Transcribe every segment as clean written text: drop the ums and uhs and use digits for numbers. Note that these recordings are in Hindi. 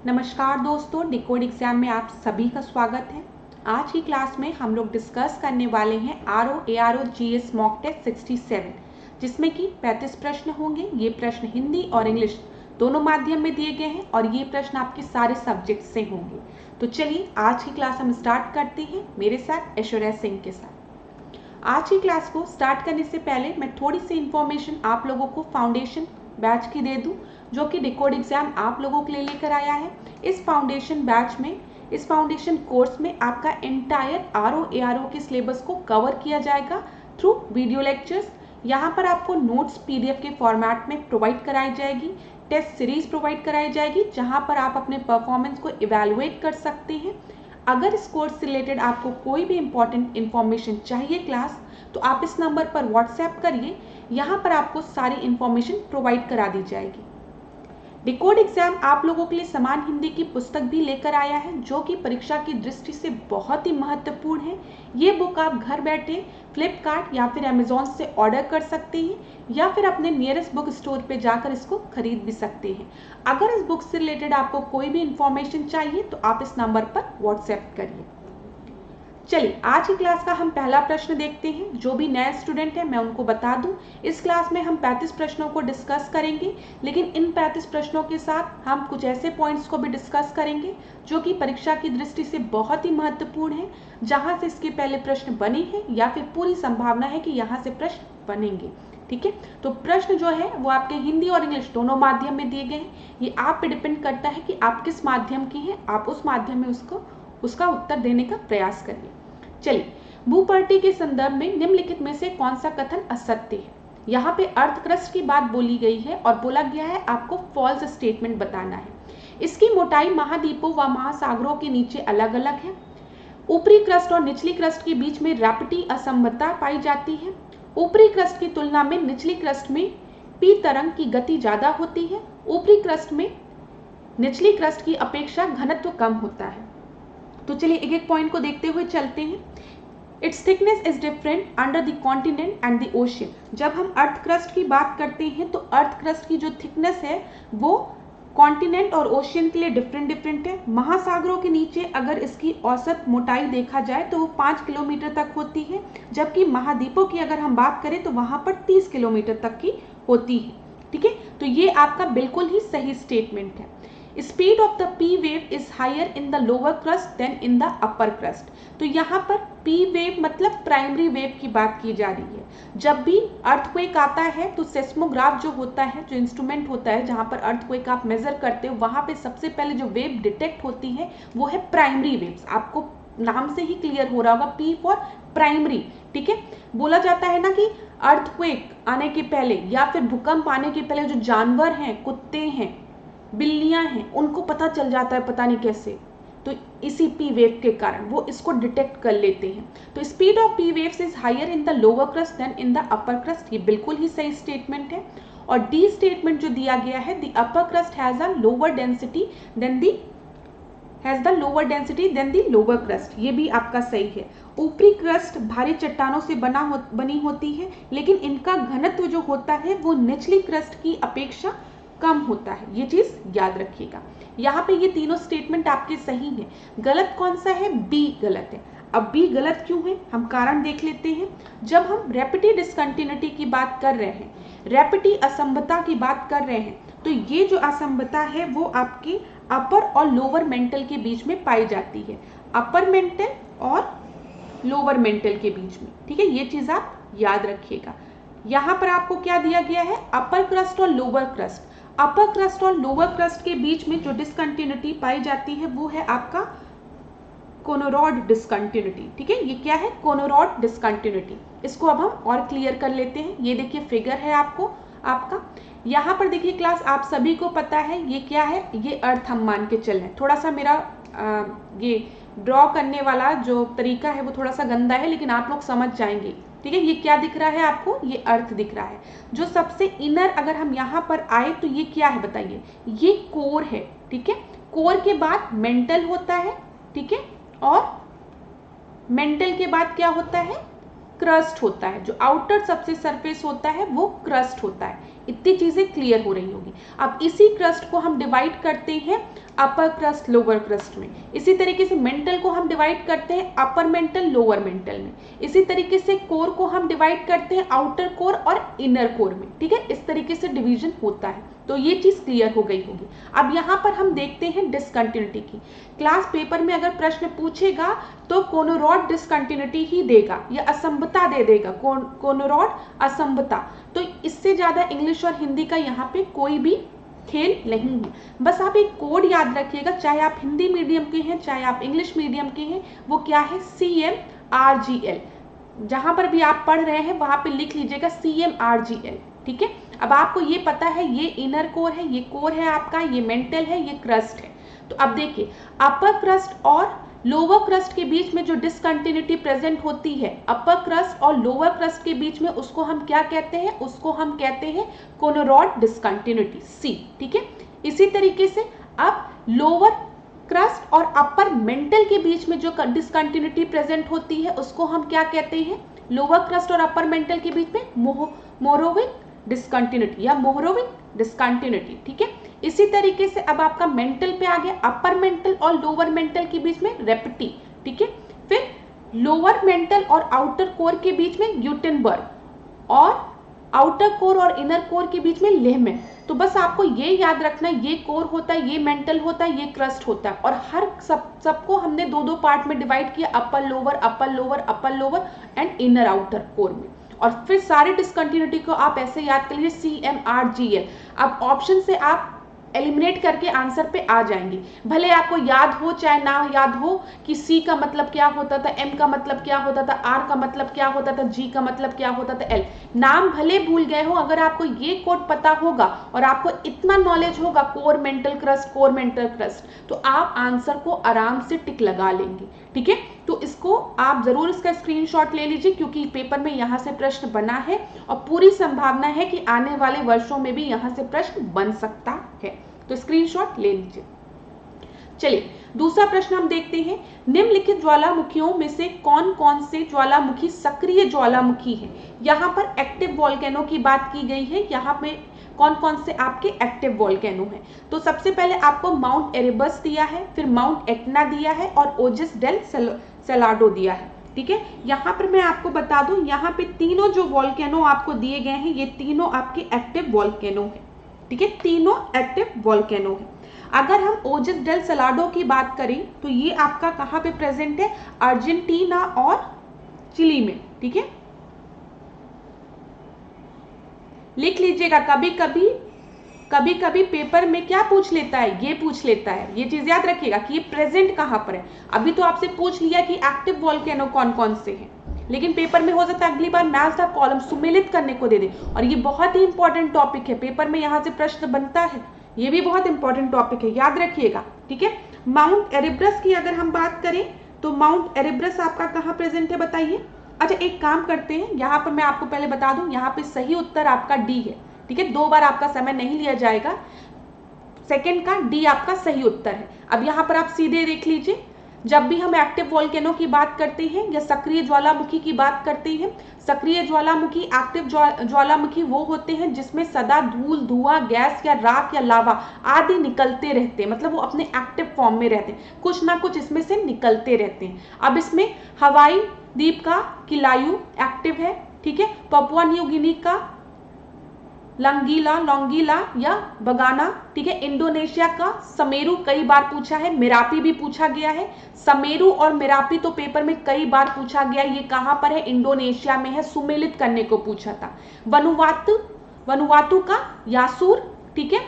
नमस्कार दोस्तों, डिकोड एग्जाम में आप सभी का स्वागत है। आज की क्लास में हम लोग डिस्कस करने वाले हैं ARO GS मॉक टेस्ट 67, जिसमें कि 35 प्रश्न होंगे। ये प्रश्न हिंदी और इंग्लिश दोनों माध्यम में दिए गए हैं और ये प्रश्न आपके सारे सब्जेक्ट से होंगे। तो चलिए आज की क्लास हम स्टार्ट करते हैं मेरे साथ ऐश्वर्या सिंह के साथ। आज की क्लास को स्टार्ट करने से पहले मैं थोड़ी सी इंफॉर्मेशन आप लोगों को फाउंडेशन बैच की दे दूं, जो कि डिकोड एग्जाम आप लोगों के लिए लेकर आया है। इस फाउंडेशन बैच में, इस फाउंडेशन कोर्स में आपका एंटायर ARO के सिलेबस को कवर किया जाएगा थ्रू वीडियो लेक्चर्स। यहाँ पर आपको नोट्स PDF के फॉर्मेट में प्रोवाइड कराई जाएगी, टेस्ट सीरीज प्रोवाइड कराई जाएगी, जहाँ पर आप अपने परफॉर्मेंस को इवेलुएट कर सकते हैं। अगर इस कोर्स से रिलेटेड आपको कोई भी इंपॉर्टेंट इन्फॉर्मेशन चाहिए क्लास, तो आप इस नंबर पर व्हाट्सएप करिए। यहाँ पर आपको सारी इन्फॉर्मेशन प्रोवाइड करा दी जाएगी। डिकोड एग्जाम आप लोगों के लिए समान हिंदी की पुस्तक भी लेकर आया है, जो कि परीक्षा की दृष्टि से बहुत ही महत्वपूर्ण है। ये बुक आप घर बैठे फ्लिपकार्ट या फिर अमेजोन से ऑर्डर कर सकते हैं, या फिर अपने नियरेस्ट बुक स्टोर पे जाकर इसको खरीद भी सकते हैं। अगर इस बुक से रिलेटेड आपको कोई भी इंफॉर्मेशन चाहिए तो आप इस नंबर पर व्हाट्सएप करिए। चलिए आज की क्लास का हम पहला प्रश्न देखते हैं। जो भी नए स्टूडेंट है मैं उनको बता दूं, इस क्लास में हम 35 प्रश्नों को डिस्कस करेंगे, लेकिन इन 35 प्रश्नों के साथ हम कुछ ऐसे पॉइंट्स को भी डिस्कस करेंगे जो कि परीक्षा की दृष्टि से बहुत ही महत्वपूर्ण है, जहां से इसके पहले प्रश्न बने हैं या फिर पूरी संभावना है कि यहाँ से प्रश्न बनेंगे। ठीक है, तो प्रश्न जो है वो आपके हिंदी और इंग्लिश दोनों माध्यम में दिए गए हैं। ये आप पे डिपेंड करता है कि आप किस माध्यम की हैं, आप उस माध्यम में उसका उत्तर देने का प्रयास करिए। चलिए, भूपर्टी के संदर्भ में निम्नलिखित में से कौन सा कथन असत्य है? यहाँ पे अर्थ क्रस्ट की बात बोली गई है और बोला गया है आपको फॉल्स स्टेटमेंट बताना है। इसकी मोटाई महाद्वीपों व महासागरों के नीचे अलग अलग है। ऊपरी क्रस्ट और निचली क्रस्ट के बीच में रैपिडी असमता पाई जाती है। ऊपरी क्रस्ट की तुलना में निचली क्रस्ट में पी तरंग की गति ज्यादा होती है। ऊपरी क्रस्ट में निचली क्रस्ट की अपेक्षा घनत्व कम होता है। तो चलिए एक एक पॉइंट को देखते हुए चलते हैं। It's thickness is different under the continent and the ocean. जब हम अर्थ क्रस्ट की बात करते हैं तो अर्थ क्रस्ट की जो थिकनेस है वो कॉन्टिनेंट और ओशियन के लिए डिफरेंट है। महासागरों के नीचे अगर इसकी औसत मोटाई देखा जाए तो वो 5 किलोमीटर तक होती है, जबकि महाद्वीपों की अगर हम बात करें तो वहां पर 30 किलोमीटर तक की होती है। ठीक है, तो ये आपका बिल्कुल ही सही स्टेटमेंट है। Speed of the P wave is higher in the lower crust then in the upper crust. तो यहाँ पर पी वेव मतलब प्राइमरी वेव की बात की जा रही है। जब भी अर्थक्वेक आता है तो सेस्मोग्राफ जो होता है, जो इंस्ट्रूमेंट होता है जहाँ पर अर्थक्वेक आप मेजर करते हो, वहाँ पे सबसे पहले जो वेव डिटेक्ट होती है वो है प्राइमरी वेव्स। आपको नाम से ही क्लियर हो रहा होगा, पी फॉर प्राइमरी। ठीक है, बोला जाता है ना कि अर्थक्वेक आने के पहले या फिर भूकंप आने के पहले जो जानवर हैं, कुत्ते हैं, बिल्लियां हैं, उनको पता चल जाता है, पता नहीं कैसे, तो इसी पी वेव के कारण वो इसको डिटेक्ट कर लेते हैं। तो speed of P waves is higher in the lower crust then in the upper crust. ये बिल्कुल ही सही स्टेटमेंट है। और डी स्टेटमेंट जो दिया गया है, the upper crust has a lower density than the lower crust, ये भी आपका सही है। ऊपरी क्रस्ट भारी चट्टानों से बनी होती है, लेकिन इनका घनत्व जो होता है वो निचली क्रस्ट की अपेक्षा कम होता है। ये चीज याद रखिएगा। यहाँ पे ये तीनों स्टेटमेंट आपके सही हैं। गलत कौन सा है? बी गलत है। अब बी गलत क्यों है, हम कारण देख लेते हैं। जब हम रैपिडी डिसकंटिन्यूटी की बात कर रहे हैं, रैपिडी असंबता की बात कर रहे हैं, तो ये जो असंबता है वो आपके अपर और लोअर मेंटल के बीच में पाई जाती है। अपर मेंटल और लोअर मेंटल के बीच में। ठीक है, ये चीज आप याद रखिएगा। यहाँ पर आपको क्या दिया गया है? अपर क्रस्ट और लोअर क्रस्ट। अपर क्रस्ट और लोअर क्रस्ट के बीच में जो डिसकंटिन्यूटी पाई जाती है वो है आपका कोनोरॉड डिसकंटिन्यूटी। ठीक है, ये क्या है? कोनोरॉड डिसकंटिन्यूटी। इसको अब हम और क्लियर कर लेते हैं। ये देखिए फिगर है आपका यहाँ पर देखिए क्लास, आप सभी को पता है ये क्या है, ये अर्थ हम मान के चल रहे हैं। थोड़ा सा मेरा ये ड्रॉ करने वाला जो तरीका है वो थोड़ा सा गंदा है, लेकिन आप लोग समझ जाएंगे। ठीक है, ये क्या दिख रहा है आपको? ये अर्थ दिख रहा है। जो सबसे इनर अगर हम यहाँ पर आए तो ये क्या है बताइए? ये कोर है। ठीक है, कोर के बाद मेंटल होता है। ठीक है, और मेंटल के बाद क्या होता है? क्रस्ट होता है। जो आउटर सबसे सरफेस होता है वो क्रस्ट होता है। इतनी चीजें क्लियर हो रही होगी। अब इसी क्रस्ट को हम डिवाइड करते हैं अपर क्रस्ट लोअर क्रस्ट में। इसी तरीके से मेंटल को हम डिवाइड करते हैं अपर मेंटल लोअर मेंटल में। इसी तरीके से कोर को हम डिवाइड करते हैं आउटर कोर और इनर कोर में, ठीक है। इस तरीके से डिवीजन होता है। तो ये चीज क्लियर हो गई होगी। अब यहाँ पर हम देखते हैं डिसकंटिन्यूटी की। क्लास पेपर में अगर प्रश्न पूछेगा तो कोनोरॉड डिसकंटिन्यूटी ही देगा या असंबता दे देगा, कोनोरॉड असंबता। तो इससे ज्यादा इंग्लिश और हिंदी का यहाँ पे कोई भी खेल नहीं है। बस आप एक कोड याद रखिएगा, चाहे आप हिंदी मीडियम के हैं चाहे आप इंग्लिश मीडियम के हैं, वो क्या है, CMRGL। जहां पर भी आप पढ़ रहे हैं वहां पे लिख लीजिएगा CMRGL, ठीक है। अब आपको ये पता है ये इनर कोर है, ये कोर है आपका, ये मेंटल है, ये क्रस्ट है। तो अब देखिए अपर क्रस्ट और लोअर क्रस्ट के बीच में जो डिसकंटिन्यूटी प्रेजेंट होती है, अपर क्रस्ट और लोअर क्रस्ट के बीच में, उसको हम क्या कहते हैं, उसको हम कहते हैं कोनोरॉड डिसकंटिन्यूटी, C, ठीक है। इसी तरीके से अब लोअर क्रस्ट और अपर मेंटल के बीच में जो डिसकंटिन्यूटी प्रेजेंट होती है उसको हम क्या कहते हैं, लोअर क्रस्ट और अपर मेंटल के बीच में मोरोविक डिसकंटिन्यूटी या मोरोविक डिसकंटिन्यूटी, ठीक है। इसी तरीके से अब आपका मेंटल पे आ गया, अपर मेंटल और लोअर मेंटल के बीच में रेप्टी, ठीक है। फिर लोअर मेंटल और आउटर कोर के बीच में ग्यूटेनबर्ग और आउटर कोर और इनर कोर के बीच में लेहमैन। तो बस आपको ये याद रखना है, ये कोर होता है, ये मेंटल होता है, ये क्रस्ट होता है, और हर सबको हमने दो दो पार्ट में डिवाइड किया, upper lower upper lower upper lower and inner outer core में। और फिर सारे डिसकंटिन्यूटी को आप ऐसे याद कर लीजिए CMRGL। अब ऑप्शन से आप एलिमिनेट करके आंसर पे आ जाएंगे, भले आपको याद हो चाहे ना याद हो कि C का मतलब क्या होता था, M का मतलब क्या होता था, R का मतलब क्या होता था, G का मतलब क्या होता था, L। नाम भले भूल गए हो, अगर आपको ये कोड पता होगा और आपको इतना नॉलेज होगा core mantle crust, core mantle crust, तो आप आंसर को आराम से टिक लगा लेंगे, ठीक है। तो इसको आप जरूर इसका स्क्रीनशॉट ले लीजिए, क्योंकि पेपर में यहाँ से प्रश्न बना है और पूरी संभावना है कि आने वाले वर्षों में भी यहाँ से प्रश्न बन सकता है। तो स्क्रीनशॉट ले लीजिए। चलिए दूसरा प्रश्न हम देखते हैं, निम्नलिखित ज्वालामुखियों में से कौन कौन से ज्वालामुखी सक्रिय ज्वालामुखी है। यहाँ पर एक्टिव वोल्केनो की बात की गई है, यहाँ पे कौन कौन से आपके एक्टिव वोल्केनो हैं। तो सबसे पहले आपको माउंट एरेबस दिया है, फिर माउंट एटना दिया है और ओजिस डेल सेलाडो दिया है, ठीक है। यहाँ पर मैं आपको बता दूं, यहाँ पे तीनों जो वोल्केनो आपको दिए गए हैं ये तीनों आपके एक्टिव वोल्केनो है, ठीक है, तीनों एक्टिव वोल्केनो है। अगर हम ओजिस डेल सेलाडो की बात करें तो ये आपका कहाँ पे प्रेजेंट है, अर्जेंटीना और चिली में, ठीक है। लिख लीजिएगा, कभी कभी पेपर में क्या पूछ लेता है, ये पूछ लेता है, ये चीज याद रखिएगा कि ये प्रेजेंट कहाँ पर है। अभी तो आपसे पूछ लिया कि एक्टिव वोल्केनो कौन कौन से हैं, लेकिन पेपर में हो सकता है अगली बार मैच द कॉलम सुमेलित करने को दे दे, और ये बहुत ही इंपॉर्टेंट टॉपिक है, पेपर में यहाँ से प्रश्न बनता है, ये भी बहुत इंपॉर्टेंट टॉपिक है, याद रखिएगा, ठीक है। माउंट एरेब्रस की अगर हम बात करें तो माउंट एरेब्रस आपका कहाँ प्रेजेंट है बताइए। अच्छा एक काम करते हैं, यहाँ पर मैं आपको पहले बता दूं, यहाँ पे सही उत्तर आपका डी है, ठीक है। 2 बार आपका समय नहीं लिया जाएगा, सेकंड का डी आपका सही उत्तर है। अब यहाँ पर आप सीधे देख लीजिए, जब भी हम एक्टिव वोल्केनो की बात करते हैं या सक्रिय ज्वालामुखी की बात करते हैं, सक्रिय ज्वालामुखी, एक्टिव ज्वालामुखी वो होते हैं जिसमें सदा धूल, धुआं, गैस या राख या लावा आदि निकलते रहते हैं, मतलब वो अपने एक्टिव फॉर्म में रहते हैं, कुछ ना कुछ इसमें से निकलते रहते हैं। अब इसमें हवाई द्वीप का किलायू एक्टिव है, ठीक है, पपुआ न्यू गिनी का लॉन्गीला या बगाना, ठीक है, इंडोनेशिया का समेरू कई बार पूछा है, मेरापी भी पूछा गया है। समेरू और मेरापी तो पेपर में कई बार पूछा गया, ये कहां पर है, इंडोनेशिया में है, सुमेलित करने को पूछा था। वनुवातु का यासूर, ठीक है,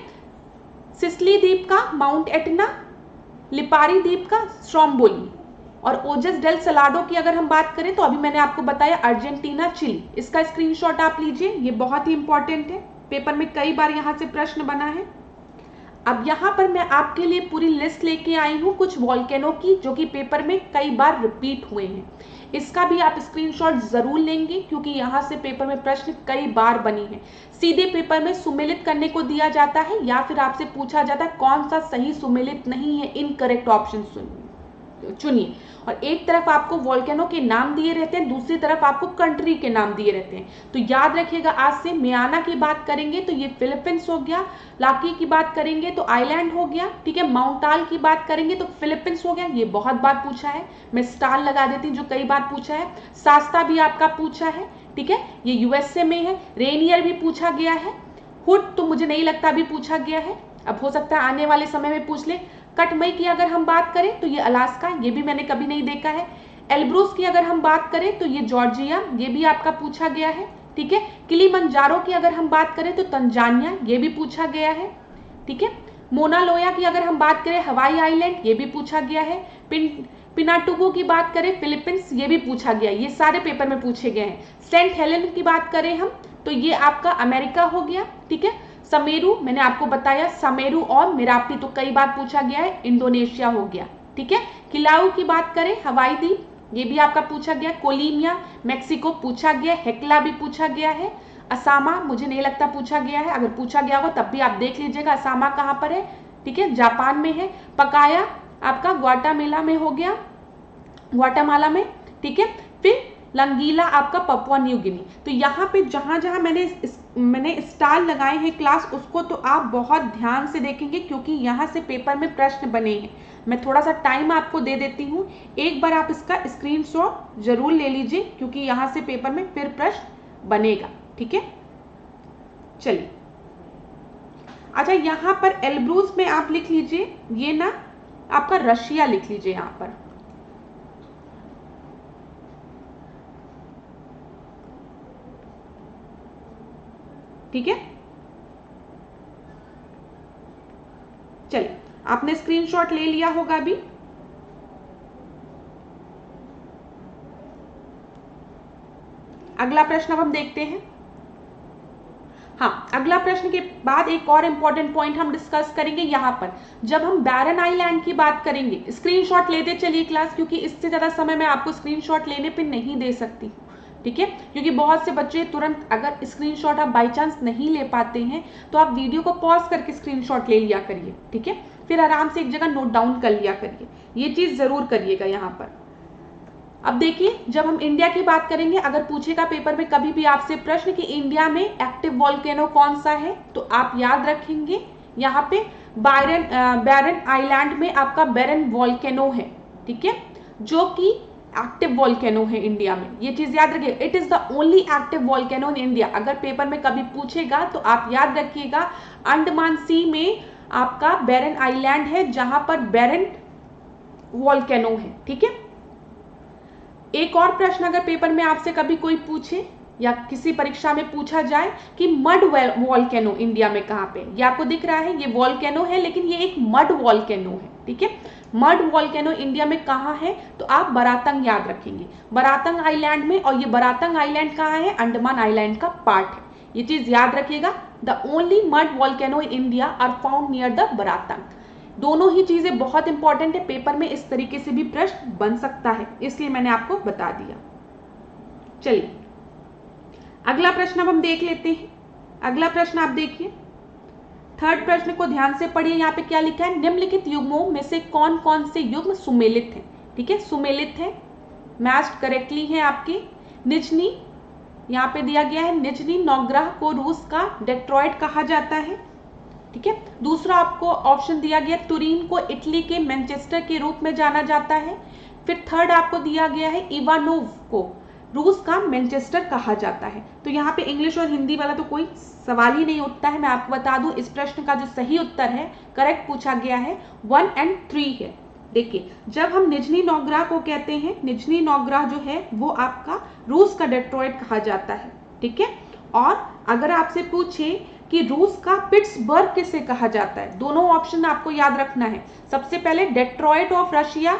सिसली द्वीप का माउंट एटना, लिपारी द्वीप का स्ट्रोम्बोली, और ओजिस डेल सेलाडो की अगर हम बात करें तो अभी मैंने आपको बताया अर्जेंटीना, चिली। इसका स्क्रीनशॉट आप लीजिए, ये बहुत ही इंपॉर्टेंट है, पेपर में कई बार यहां से प्रश्न बना है। अब यहां पर मैं आपके लिए पूरी लिस्ट लेके आई हूं कुछ वोल्केनो की, जो कि पेपर में कई बार रिपीट हुए हैं। इसका भी आप स्क्रीनशॉट जरूर लेंगे, क्योंकि यहां से पेपर में प्रश्न कई बार बनी है। सीधे पेपर में सुमेलित करने को दिया जाता है, या फिर आपसे पूछा जाता है कौन सा सही सुमेलित नहीं है, इनकरेक्ट ऑप्शन सुनिए। चुनिए। और एक तरफ आपको वॉल्केनो के नाम दिए रहते हैं, दूसरी तरफ आपको कंट्री के नाम दिए रहते हैं। तो याद रखिएगा, आज से मियाना की बात करेंगे तो ये फिलीपींस हो गया, लाकी की बात करेंगे तो आइलैंड हो गया, ठीक है, माउंटाल की बात करेंगे तो फिलीपींस हो गया, ये बहुत बार पूछा है, मैं स्टार लगा देती हूँ जो कई बार पूछा है। सास्ता भी आपका पूछा है, ठीक है, ये यूएसए में है। रेनियर भी पूछा गया है। हुड तो मुझे नहीं लगता अभी पूछा गया है, अब हो सकता है आने वाले समय में पूछ ले। कटमई की अगर हम बात करें तो ये अलास्का, ये भी मैंने कभी नहीं देखा है। एल्ब्रूस की अगर हम बात करें तो ये जॉर्जिया, ये भी आपका पूछा गया है, ठीक है। किलिमंजारो की अगर हम बात करें तो तंजानिया, ये भी पूछा गया है, ठीक है। मोना लोया की अगर हम बात करें हवाई आइलैंड, ये भी पूछा गया है। पिनाटुगो की बात करें फिलीपींस, ये भी पूछा गया है, ये सारे पेपर में पूछे गए हैं। सेंट हेलेन की बात करें हम तो ये आपका अमेरिका हो गया, ठीक है। समेरू मैंने आपको बताया, समेरू और मिरापी तो कई बार पूछा गया है, इंडोनेशिया हो गया, ठीक है। किलाउ की बात करें हवाई द्वीप, ये भी आपका पूछा गया। कोलिमिया मेक्सिको पूछा गया, हेक्ला भी पूछा गया है। असामा मुझे नहीं लगता पूछा गया है, अगर पूछा गया हो तब भी आप देख लीजिएगा असामा कहाँ पर है, ठीक है, जापान में है। पकाया आपका ग्वाटामेला में हो गया, ग्वाटामाला में, ठीक है। फिर लंगीला आपका पपुआ न्यू गिनी। तो यहाँ पे जहाँ जहाँ मैंने स्टार लगाए हैं क्लास, उसको तो आप बहुत ध्यान से देखेंगे क्योंकि यहाँ से पेपर में प्रश्न बने हैं। मैं थोड़ा सा टाइम आपको दे देती हूँ, एक बार आप इसका स्क्रीनशॉट जरूर ले लीजिए क्योंकि यहाँ से पेपर में फिर प्रश्न बनेगा, ठीक है। चलिए, अच्छा यहाँ पर एल्ब्रूस में आप लिख लीजिए, ये ना आपका रशिया लिख लीजिए यहाँ पर, ठीक है। चलिए, आपने स्क्रीनशॉट ले लिया होगा अभी। अगला प्रश्न अब हम देखते हैं। हाँ, अगला प्रश्न के बाद एक और इंपॉर्टेंट पॉइंट हम डिस्कस करेंगे। यहाँ पर जब हम बैरन आइलैंड की बात करेंगे, स्क्रीनशॉट लेते चलिए क्लास, क्योंकि इससे ज्यादा समय मैं आपको स्क्रीनशॉट लेने पे नहीं दे सकती, ठीक है, क्योंकि बहुत से बच्चे तुरंत अगर स्क्रीनशॉट आप बाई चांस नहीं ले पाते हैं तो आप वीडियो को पॉज करके स्क्रीनशॉट ले लिया करिए, ठीक है, फिर आराम से एक जगह नोट डाउन कर लिया करिए, ये चीज जरूर करिएगा यहाँ पर। अब देखिए, जब हम इंडिया की बात करेंगे, अगर पूछेगा पेपर में कभी भी आपसे प्रश्न कि इंडिया में एक्टिव वॉल्केनो कौन सा है, तो आप याद रखेंगे यहाँ पे बैरन आइलैंड में आपका बैरन वॉल्केनो है, ठीक है, जो कि एक्टिव वॉल्केनो है इंडिया में, ये चीज याद रखिएगा। It is the only active volcano in India. अगर पेपर में कभी पूछेगा तो आप याद रखिएगा अंडमान सी में आपका बैरन आइलैंड है जहां पर बैरन वॉल्केनो है, ठीक है। एक और प्रश्न अगर पेपर में आपसे कभी कोई पूछे या किसी परीक्षा में पूछा जाए कि मड वॉल्केनो इंडिया में कहाँ पे, ये आपको दिख रहा है, ये वॉल्केनो है लेकिन ये एक मड वॉल्केनो है, ठीक है। मड वॉल्केनो इंडिया में कहाँ है, तो आप बरातंग याद रखेंगे, बरातंग आइलैंड में, और ये बरातंग आइलैंड कहाँ है, अंडमान आइलैंड का पार्ट है, ये चीज याद रखिएगा। The only mud volcano in India are found near the Baratang. दोनों ही चीजें बहुत इंपॉर्टेंट है, पेपर में इस तरीके से भी प्रश्न बन सकता है, इसलिए मैंने आपको बता दिया। चलिए, अगला प्रश्न अब हम देख लेते हैं। अगला प्रश्न आप देखिए, थर्ड प्रश्न को ध्यान से पढ़िए। यहाँ पे क्या लिखा है, निम्नलिखित युग्मों में से कौन कौन से युग्म सुमेलित हैं, ठीक है, सुमेलित है, मैच्ड करेक्टली है आपके। निजनी यहाँ पे दिया गया है, निजनी नौग्रह को रूस का डेट्रॉइट कहा जाता है, ठीक है। दूसरा आपको ऑप्शन दिया गया, तुरीन को इटली के मैनचेस्टर के रूप में जाना जाता है। फिर थर्ड आपको दिया गया है, इवानोव को रूस का मैनचेस्टर कहा जाता है। तो यहाँ पे इंग्लिश और हिंदी वाला तो कोई सवाल ही नहीं उठता है। मैं आपको बता दूं, इस प्रश्न का जो सही उत्तर है, करेक्ट पूछा गया है, 1 और 3 है। देखिए, जब हम निजनी नौग्रह को कहते हैं, निजनी नौग्रह जो है वो आपका रूस का डेट्रॉइट कहा जाता है, ठीक है। और अगर आपसे पूछे कि रूस का पिट्सबर्ग किसे कहा जाता है, दोनों ऑप्शन आपको याद रखना है। सबसे पहले डेट्रॉइट ऑफ रशिया,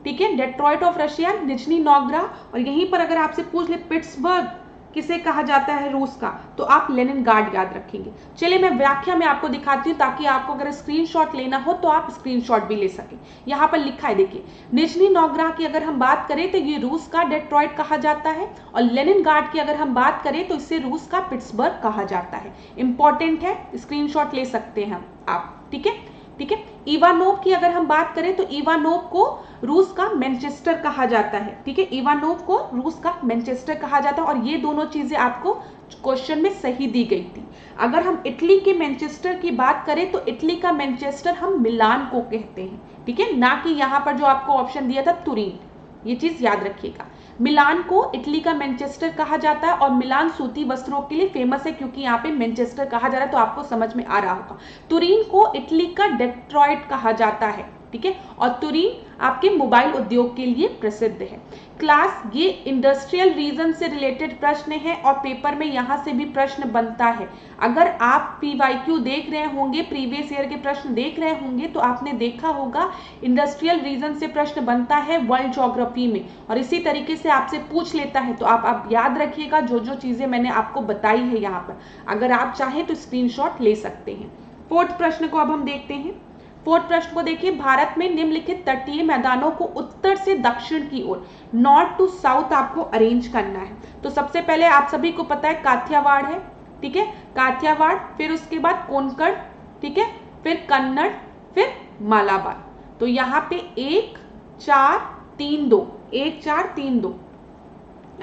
ठीक है, डेट्रॉइट ऑफ रशिया, निजनी नौग्रह, और यहीं पर अगर आपसे पूछ ले पिट्सबर्ग किसे कहा जाता है रूस का, तो आप लेनिनग्राड याद रखेंगे। चलिए, मैं व्याख्या में आपको दिखाती हूँ ताकि आपको अगर स्क्रीनशॉट लेना हो तो आप स्क्रीनशॉट भी ले सकें। यहाँ पर लिखा है, देखिए, निजनी नौग्रह की अगर हम बात करें तो ये रूस का डेट्रॉइट कहा जाता है, और लेनिनग्राड की अगर हम बात करें तो इसे रूस का पिट्सबर्ग कहा जाता है। इंपॉर्टेंट है, स्क्रीनशॉट ले सकते हैं आप, ठीक है, ठीक है। इवानोव की अगर हम बात करें तो इवानोव को रूस का मैनचेस्टर कहा जाता है, ठीक है, इवानोव को रूस का मैनचेस्टर कहा जाता है। और ये दोनों चीजें आपको क्वेश्चन में सही दी गई थी। अगर हम इटली के मैनचेस्टर की बात करें तो इटली का मैनचेस्टर हम मिलान को कहते हैं, ठीक है, ना कि यहाँ पर जो आपको ऑप्शन दिया था तुरीन। ये चीज याद रखिएगा, मिलान को इटली का मैनचेस्टर कहा जाता है और मिलान सूती वस्त्रों के लिए फेमस है, क्योंकि यहाँ पे मैनचेस्टर कहा जा रहा है, तो आपको समझ में आ रहा होगा। तुरीन को इटली का डेट्रॉइट कहा जाता है, ठीक है, और तुरीन आपके मोबाइल उद्योग के लिए प्रसिद्ध है। क्लास, ये इंडस्ट्रियल रीजन से रिलेटेड प्रश्न है और पेपर में यहाँ से भी प्रश्न बनता है। अगर आप PYQ देख रहे होंगे, प्रीवियस ईयर के प्रश्न देख रहे होंगे, तो आपने देखा होगा इंडस्ट्रियल रीजन से प्रश्न बनता है वर्ल्ड ज्योग्राफी में, और इसी तरीके से आपसे पूछ लेता है। तो आप याद रखिएगा जो जो चीजें मैंने आपको बताई है यहाँ पर, अगर आप चाहें तो स्क्रीनशॉट ले सकते हैं। फोर्थ प्रश्न को अब हम देखते हैं। फोर्थ प्रश्न को देखिए, भारत में निम्नलिखित तटीय मैदानों को उत्तर से दक्षिण की ओर, नॉर्थ टू साउथ आपको अरेंज करना है। तो सबसे पहले आप सभी को पता है काठियावाड़ है, ठीक है, काठियावाड़, फिर उसके बाद कोंकण, ठीक है, फिर कन्नड़, फिर मालाबार। तो यहाँ पे 1 4 3 2, 1 4 3 2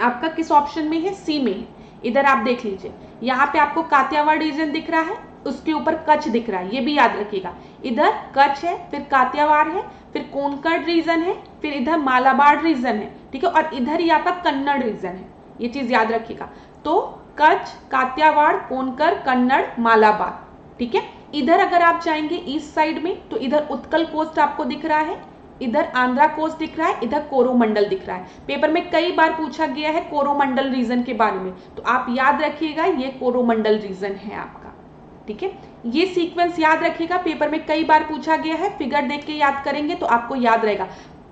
आपका किस ऑप्शन में है? सी में है। इधर आप देख लीजिए, यहाँ पे आपको काठियावाड़ रीजन दिख रहा है, उसके ऊपर कच्छ दिख रहा है, ये भी याद रखिएगा। इधर कच्छ है, फिर काठियावाड़ है, फिर कोंकण रीजन है, फिर इधर मालाबार रीजन है, ठीक है, और इधर ही आपका कन्नड़ रीजन है, ये चीज याद रखिएगा। तो कच्छ, काठियावाड़, कोंकण, कन्नड़, मालाबार, ठीक है। इधर अगर आप जाएंगे ईस्ट साइड में तो इधर उत्कल कोस्ट आपको दिख रहा है, इधर आंध्रा कोस्ट दिख रहा है, इधर कोरोमंडल दिख रहा है। पेपर में कई बार पूछा गया है कोरोमंडल रीजन के बारे में, तो आप याद रखिएगा ये कोरोमंडल रीजन है आपका, ठीक है। ये सीक्वेंस याद रखिएगा, पेपर में कई बार पूछा गया है, फिगर देख के याद करेंगे तो आपको याद रहेगा।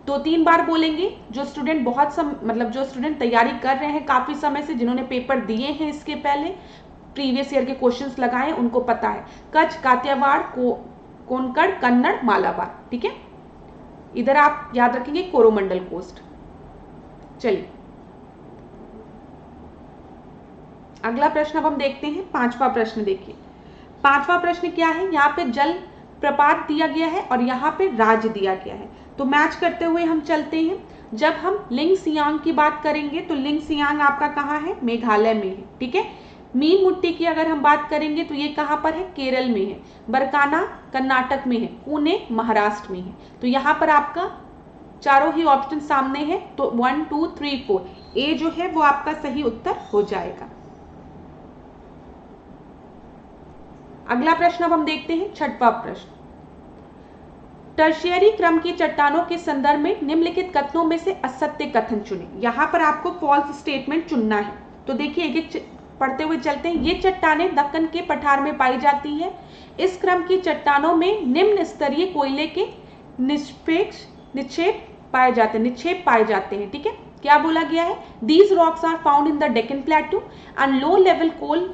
2-3 बार बोलेंगे, जो स्टूडेंट जो स्टूडेंट तैयारी कर रहे हैं काफी समय से, जिन्होंने पेपर दिए हैं इसके पहले, प्रीवियस ईयर के क्वेश्चंस लगाए, उनको पता है कच्छ, काठियावाड़, कोंकण, कन्नड़, मालाबार, ठीक है। इधर आप याद रखेंगे कोरोमंडल कोस्ट। चलिए अगला प्रश्न अब हम देखते हैं, 5वां प्रश्न देखिए। 5वां प्रश्न क्या है, यहाँ पे जल प्रपात दिया गया है और यहाँ पे राज्य दिया गया है। तो मैच करते हुए हम चलते हैं। जब हम लिंग सियांग की बात करेंगे तो लिंग सियांग आपका कहाँ है? मेघालय में है, ठीक है। मीन मुट्टी की अगर हम बात करेंगे तो ये कहाँ पर है? केरल में है। बरकाना कर्नाटक में है। पुणे महाराष्ट्र में है। तो यहाँ पर आपका चारों ही ऑप्शन सामने है, तो 1 2 3 4 ए जो है वो आपका सही उत्तर हो जाएगा। अगला प्रश्न अब हम देखते हैं, 6वां प्रश्न। टर्शियरी क्रम की चट्टानों के संदर्भ में निम्नलिखित कथनों में से असत्य कथन चुनें। यहाँ पर आपको फॉल्स स्टेटमेंट चुनना है। तो देखिए एक पढ़ते हुए चलते हैं। ये चट्टानें दक्कन के पठार में पाई जाती है। इस क्रम की चट्टानों में निम्न स्तरीय कोयले के निक्षेप पाए जाते हैं, ठीक है। क्या बोला गया है? These rocks are found in the Deccan plateau and low level coal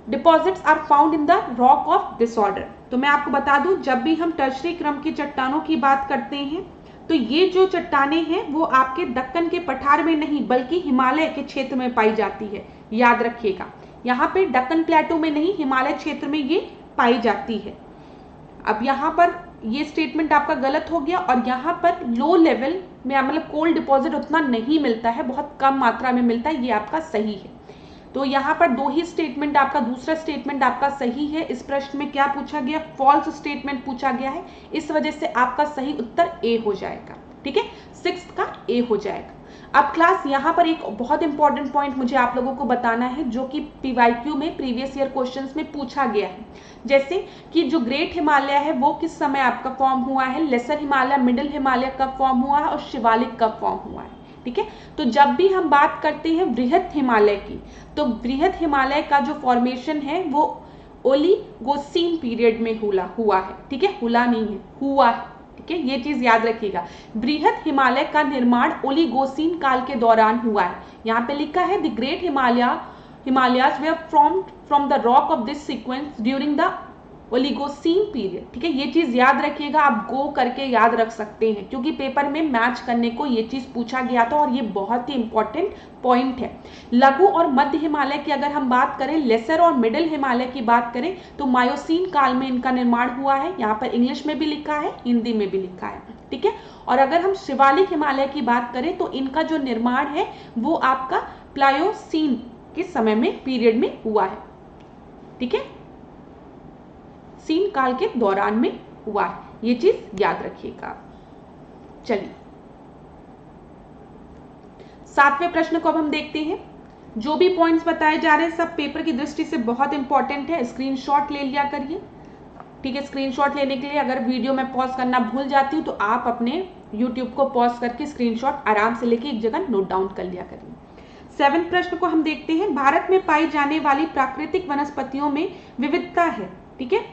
deposits are found in the rock of disorder. तो मैं आपको बता दूं, जब भी हम टर्शरी क्रम की चट्टानों की बात करते हैं तो ये जो चट्टानें हैं वो आपके दक्कन के पठार में नहीं बल्कि हिमालय के क्षेत्र में पाई जाती है। याद रखिएगा, यहाँ पे दक्कन प्लेटो में नहीं, हिमालय क्षेत्र में ये पाई जाती है। अब यहाँ पर ये स्टेटमेंट आपका गलत हो गया और यहाँ पर लो लेवल में मतलब कोल डिपॉजिट उतना नहीं मिलता है, बहुत कम मात्रा में मिलता है, ये आपका सही है। तो यहाँ पर दो ही स्टेटमेंट आपका, दूसरा स्टेटमेंट आपका सही है। इस प्रश्न में क्या पूछा गया? फॉल्स स्टेटमेंट पूछा गया है, इस वजह से आपका सही उत्तर ए हो जाएगा, ठीक है। 6 का ए हो जाएगा। अब क्लास यहाँ पर एक बहुत इंपॉर्टेंट पॉइंट मुझे आप लोगों को बताना है, जो कि PYQ में प्रीवियस ईयर क्वेश्चंस में पूछा गया है। जैसे कि जो ग्रेट हिमालय है वो किस समय आपका फॉर्म हुआ है, लेसर हिमालय, मिडिल हिमालय कब फॉर्म हुआ है और शिवालिक कब फॉर्म हुआ है, ठीक है। तो जब भी हम बात करते हैं बृहत हिमालय की, तो बृहत हिमालय का जो फॉर्मेशन है वो ओलिगोसीन पीरियड में हुआ है, ठीक है, हुआ नहीं है, हुआ है, ठीक है। ये चीज याद रखिएगा, बृहत हिमालय का निर्माण ओलिगोसीन काल के दौरान हुआ है। यहाँ पे लिखा है the great Himalayas were formed from the rock of this sequence during the Oligocene period. ठीक है, ये चीज याद रखिएगा, आप गो करके याद रख सकते हैं क्योंकि पेपर में मैच करने को ये चीज पूछा गया था और ये बहुत ही इंपॉर्टेंट पॉइंट है। लघु और मध्य हिमालय की अगर हम बात करें, लेसर और मिडिल हिमालय की बात करें तो मायोसीन काल में इनका निर्माण हुआ है। यहाँ पर इंग्लिश में भी लिखा है, हिंदी में भी लिखा है। ठीक है, और अगर हम शिवालिक हिमालय की बात करें तो इनका जो निर्माण है वो आपका प्लायोसीन के समय में, पीरियड में हुआ है। ठीक है, सीन काल के दौरान में हुआ है, ये चीज याद रखिएगा। चलिए 7वें प्रश्न को अब हम देखते हैं। जो भी पॉइंट्स बताए जा रहे हैं सब पेपर की दृष्टि से बहुत इंपॉर्टेंट है, स्क्रीनशॉट ले लिया करिए। ठीक है, स्क्रीनशॉट लेने के लिए अगर वीडियो में पॉज करना भूल जाती हूँ तो आप अपने यूट्यूब को पॉज करके स्क्रीनशॉट आराम से लेके एक जगह नोट डाउन कर लिया करिए। 7वें प्रश्न को हम देखते हैं। भारत में पाई जाने वाली प्राकृतिक वनस्पतियों में विविधता है। ठीक है,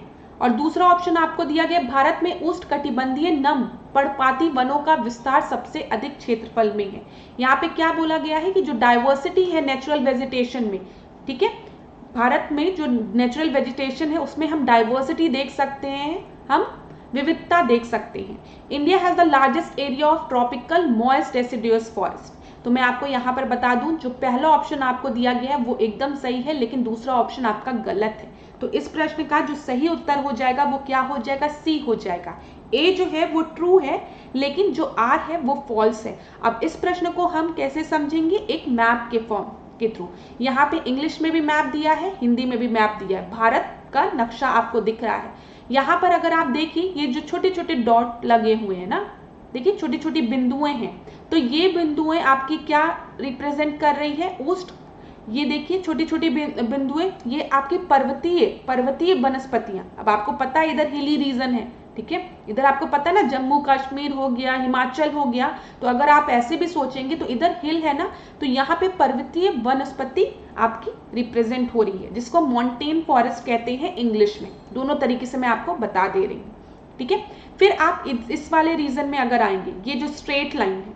और दूसरा ऑप्शन आपको दिया गया, भारत में उष्णकटिबंधीय नम पर्णपाती वनों का विस्तार सबसे अधिक क्षेत्रफल में है। यहाँ पे क्या बोला गया है कि जो डाइवर्सिटी है नेचुरल वेजिटेशन में, ठीक है, भारत में जो नेचुरल वेजिटेशन है उसमें हम डाइवर्सिटी देख सकते हैं, हम विविधता देख सकते हैं। India has the largest area of tropical moist deciduous forest. तो मैं आपको यहाँ पर बता दूं, जो पहला ऑप्शन आपको दिया गया है वो एकदम सही है, लेकिन दूसरा ऑप्शन आपका गलत है। तो इस प्रश्न का जो सही उत्तर हो जाएगा वो क्या हो जाएगा, सी हो जाएगा। ए जो है वो ट्रू है, लेकिन जो आर है वो फॉल्स है। अब इस प्रश्न को हम कैसे समझेंगे, एक मैप के फॉर्म के थ्रू। यहाँ पे इंग्लिश में भी मैप दिया है, हिंदी में भी मैप दिया है, भारत का नक्शा आपको दिख रहा है। यहाँ पर अगर आप देखिए, ये जो छोटे छोटे डॉट लगे हुए हैं ना, देखिए छोटी छोटी बिंदुएं हैं, तो ये बिंदुएं आपकी क्या रिप्रेजेंट कर रही है, ऊष्ट। ये देखिए छोटी छोटी बिंदुएं, ये आपकी पर्वतीय वनस्पतियां। अब आपको पता है इधर हिली रीजन है, ठीक है, इधर आपको पता है ना, जम्मू कश्मीर हो गया, हिमाचल हो गया, तो अगर आप ऐसे भी सोचेंगे तो इधर हिल है ना, तो यहाँ पे पर्वतीय वनस्पति आपकी रिप्रेजेंट हो रही है, जिसको मॉन्टेन फॉरेस्ट कहते हैं इंग्लिश में। दोनों तरीके से मैं आपको बता दे रही हूँ। ठीक है, फिर आप इस वाले रीजन में अगर आएंगे, ये जो स्ट्रेट लाइन है,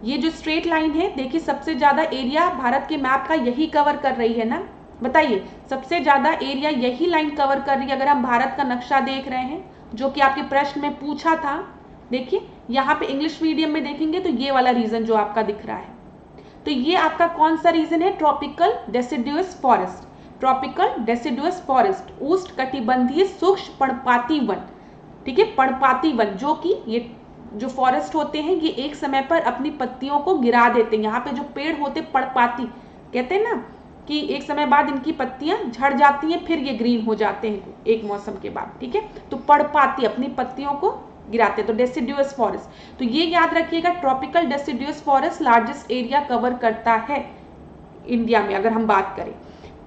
ये जो स्ट्रेट लाइन है, देखिए सबसे ज्यादा एरिया भारत के मैप का यही कवर कर रही है ना, बताइए सबसे ज्यादा एरिया यही लाइन कवर कर रही है। अगर हम भारत का नक्शा देख रहे हैं जो कि आपके प्रश्न में पूछा था, देखिए यहाँ पे इंग्लिश मीडियम में देखेंगे तो ये वाला रीजन जो आपका दिख रहा है, तो ये आपका कौन सा रीजन है, tropical deciduous forest. Tropical deciduous forest, उष्णकटिबंधीय सूक्ष्म पर्णपाती वन। ठीक है, पर्णपाती वन, जो कि ये जो फॉरेस्ट होते हैं ये एक समय पर अपनी पत्तियों को गिरा देते हैं। यहाँ पे जो पेड़ होते पर्णपाती कहते हैं ना, कि एक समय बाद इनकी पत्तियां झड़ जाती हैं, फिर ये ग्रीन हो जाते हैं एक मौसम के बाद। ठीक है, तो पर्णपाती अपनी पत्तियों को गिराते हैं, तो डेसिडुअस फॉरेस्ट। तो ये याद रखिएगा, tropical deciduous forest largest area cover करता है इंडिया में अगर हम बात करें।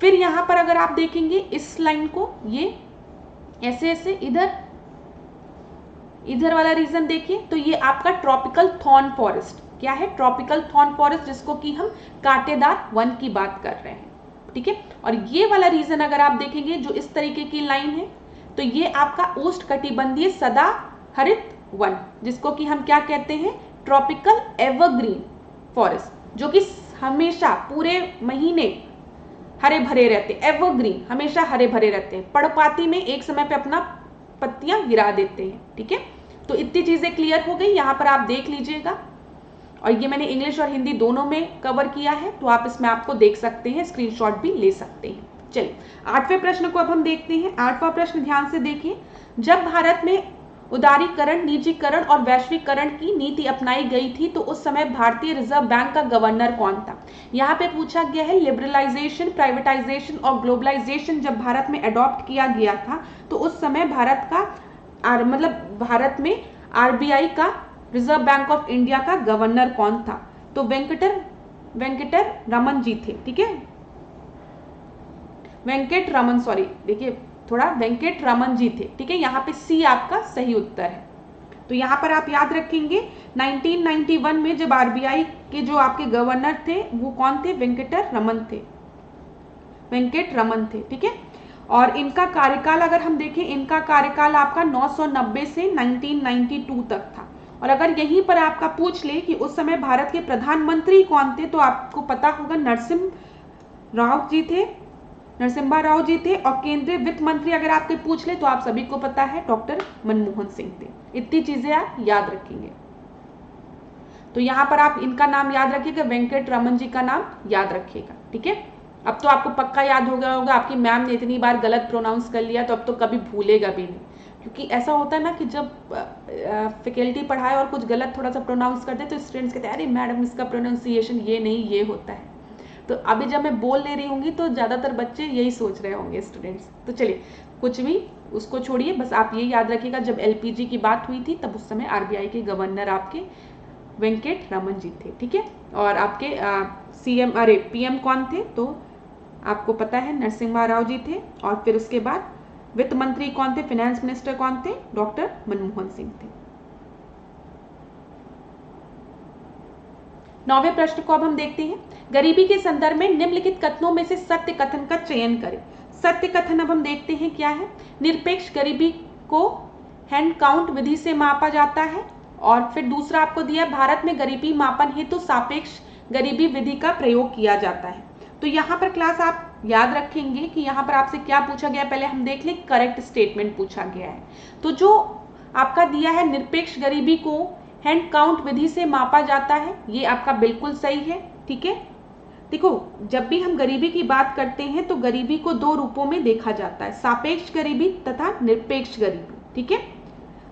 फिर यहाँ पर अगर आप देखेंगे इस लाइन को, ये ऐसे ऐसे इधर वाला रीजन देखिए, तो ये आपका ट्रॉपिकल थॉर्न फॉरेस्ट। क्या है, ट्रॉपिकल थॉर्न फॉरेस्ट, जिसको कि हम कांटेदार वन की बात कर रहे हैं। ठीक है, और ये वाला रीजन अगर आप देखेंगे जो इस तरीके की लाइन है, तो ये आपका उष्णकटिबंधीय सदा हरित वन, जिसको कि हम क्या कहते हैं, ट्रॉपिकल एवरग्रीन फॉरेस्ट, जो कि हमेशा पूरे महीने हरे भरे रहते हैं। एवरग्रीन हमेशा हरे भरे रहते हैं, पर्णपाती में एक समय पे अपना पत्तियां गिरा देते हैं। ठीक है, तो इतनी चीजें क्लियर हो गई, यहाँ पर आप देख लीजिएगा। और ये मैंने इंग्लिश और हिंदी दोनों में कवर किया है, तो आप इसमें आपको देख सकते हैं, स्क्रीनशॉट भी ले सकते हैं। चलिए 8वें प्रश्न को अब हम देखते हैं। 8वां प्रश्न ध्यान से देखिए। जब भारत में उदारीकरण, निजीकरण और वैश्वीकरण की नीति अपनाई गई थी तो उस समय भारतीय रिजर्व बैंक का गवर्नर कौन था। यहाँ पे पूछा गया है, लिबरलाइजेशन, प्राइवेटाइजेशन और ग्लोबलाइजेशन जब भारत में अडॉप्ट किया गया था तो उस समय भारत का भारत में आरबीआई का, रिजर्व बैंक ऑफ इंडिया का गवर्नर कौन था। तो वेंकटर रमन जी थे। ठीक है, वेंकट रमन जी थे। ठीक है, यहाँ पे सी आपका सही उत्तर है। तो यहाँ पर आप याद रखेंगे 1991 में जब आरबीआई के जो आपके गवर्नर थे वो कौन थे, वेंकट रमन थे। ठीक है, और इनका कार्यकाल अगर हम देखें, इनका कार्यकाल आपका 990 से 1992 तक था। और अगर यहीं पर आपका पूछ ले कि उस समय भारत के प्रधानमंत्री कौन थे, तो आपको पता होगा नरसिम्हा राव जी थे। नरसिम्हा राव जी थे। और केंद्रीय वित्त मंत्री अगर आपके पूछ ले तो आप सभी को पता है डॉक्टर मनमोहन सिंह थे। इतनी चीजें आप याद रखेंगे। तो यहाँ पर आप इनका नाम याद रखिएगा, वेंकट रमन जी का नाम याद रखिएगा। ठीक है, अब तो आपको पक्का याद हो गया होगा, आपकी मैम ने इतनी बार गलत प्रोनाउंस कर लिया तो अब तो कभी भूलेगा भी नहीं। क्योंकि ऐसा होता है ना कि जब फैकल्टी पढ़ाए और कुछ गलत थोड़ा सा प्रोनाउंस कर दे तो स्टूडेंट्स कहते हैं अरे मैडम इसका प्रोनाउंसिएशन ये नहीं, ये होता है। तो अभी जब मैं बोल ले रही होंगी तो ज़्यादातर बच्चे यही सोच रहे होंगे स्टूडेंट्स। तो चलिए कुछ भी उसको छोड़िए, बस आप ये याद रखिएगा जब LPG की बात हुई थी तब उस समय RBI के गवर्नर आपके वेंकट रमन जी थे। ठीक है, और आपके PM कौन थे तो आपको पता है नरसिम्हा राव जी थे। और फिर उसके बाद वित्त मंत्री कौन थे, फाइनेंस मिनिस्टर कौन थे, डॉक्टर मनमोहन सिंह थे। 9वें प्रश्न को अब हम देखते हैं। गरीबी के संदर्भ में निम्नलिखित कथनों में से सत्य कथन का चयन करें। सत्य कथन अब हम देखते हैं क्या है। निरपेक्ष गरीबी को हैंड काउंट विधि से मापा जाता है। और फिर दूसरा आपको दिया भारत में गरीबी मापन हेतु सापेक्ष गरीबी विधि का प्रयोग किया जाता है। तो यहाँ पर क्लास आप याद रखेंगे कि यहाँ पर आपसे क्या पूछा गया, पहले हम देख लें। करेक्ट स्टेटमेंट पूछा गया है। तो जो आपका दिया है निरपेक्ष गरीबी को हैंड काउंट विधि से मापा जाता है, ये आपका बिल्कुल सही है। ठीक है, देखो जब भी हम गरीबी की बात करते हैं तो गरीबी को दो रूपों में देखा जाता है, सापेक्ष गरीबी तथा निरपेक्ष गरीबी। ठीक है,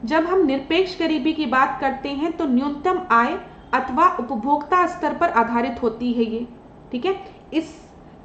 जब हम निरपेक्ष गरीबी की बात करते हैं तो न्यूनतम आय अथवा उपभोक्ता स्तर पर आधारित होती है ये। ठीक है, इस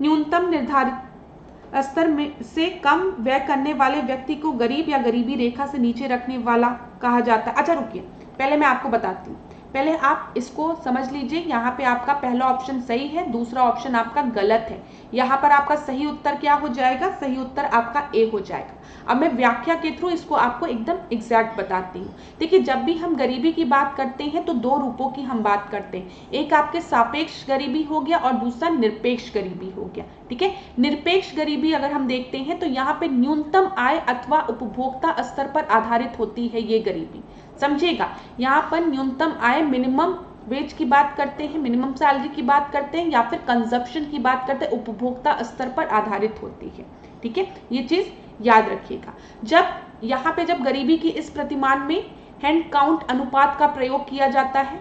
न्यूनतम निर्धारित स्तर में से कम व्यय करने वाले व्यक्ति को गरीब या गरीबी रेखा से नीचे रखने वाला कहा जाता है। अच्छा रुकिए, पहले मैं आपको बताती हूँ, पहले आप इसको समझ लीजिए। यहाँ पे आपका पहला ऑप्शन सही है, दूसरा ऑप्शन आपका गलत है। यहाँ पर आपका सही उत्तर क्या हो जाएगा, सही उत्तर आपका ए हो जाएगा। अब मैं व्याख्या के थ्रू इसको आपको एकदम एग्जैक्ट बताती हूँ। देखिए जब भी हम गरीबी की बात करते हैं तो दो रूपों की हम बात करते हैं, एक आपके सापेक्ष गरीबी हो गया और दूसरा निरपेक्ष गरीबी हो गया। ठीक है, निरपेक्ष गरीबी अगर हम देखते हैं तो यहाँ पे न्यूनतम आय अथवा उपभोक्ता स्तर पर आधारित होती है ये गरीबी। समझिएगा, यहाँ पर न्यूनतम आय मिनिमम वेज की बात करते हैं, मिनिमम सैलरी की बात करते हैं, या फिर कंजप्शन की बात करते हैं, उपभोक्ता स्तर पर आधारित होती है। ठीक है, ये चीज याद रखिएगा। जब यहाँ पे जब गरीबी की इस प्रतिमान में हैंड काउंट अनुपात का प्रयोग किया जाता है,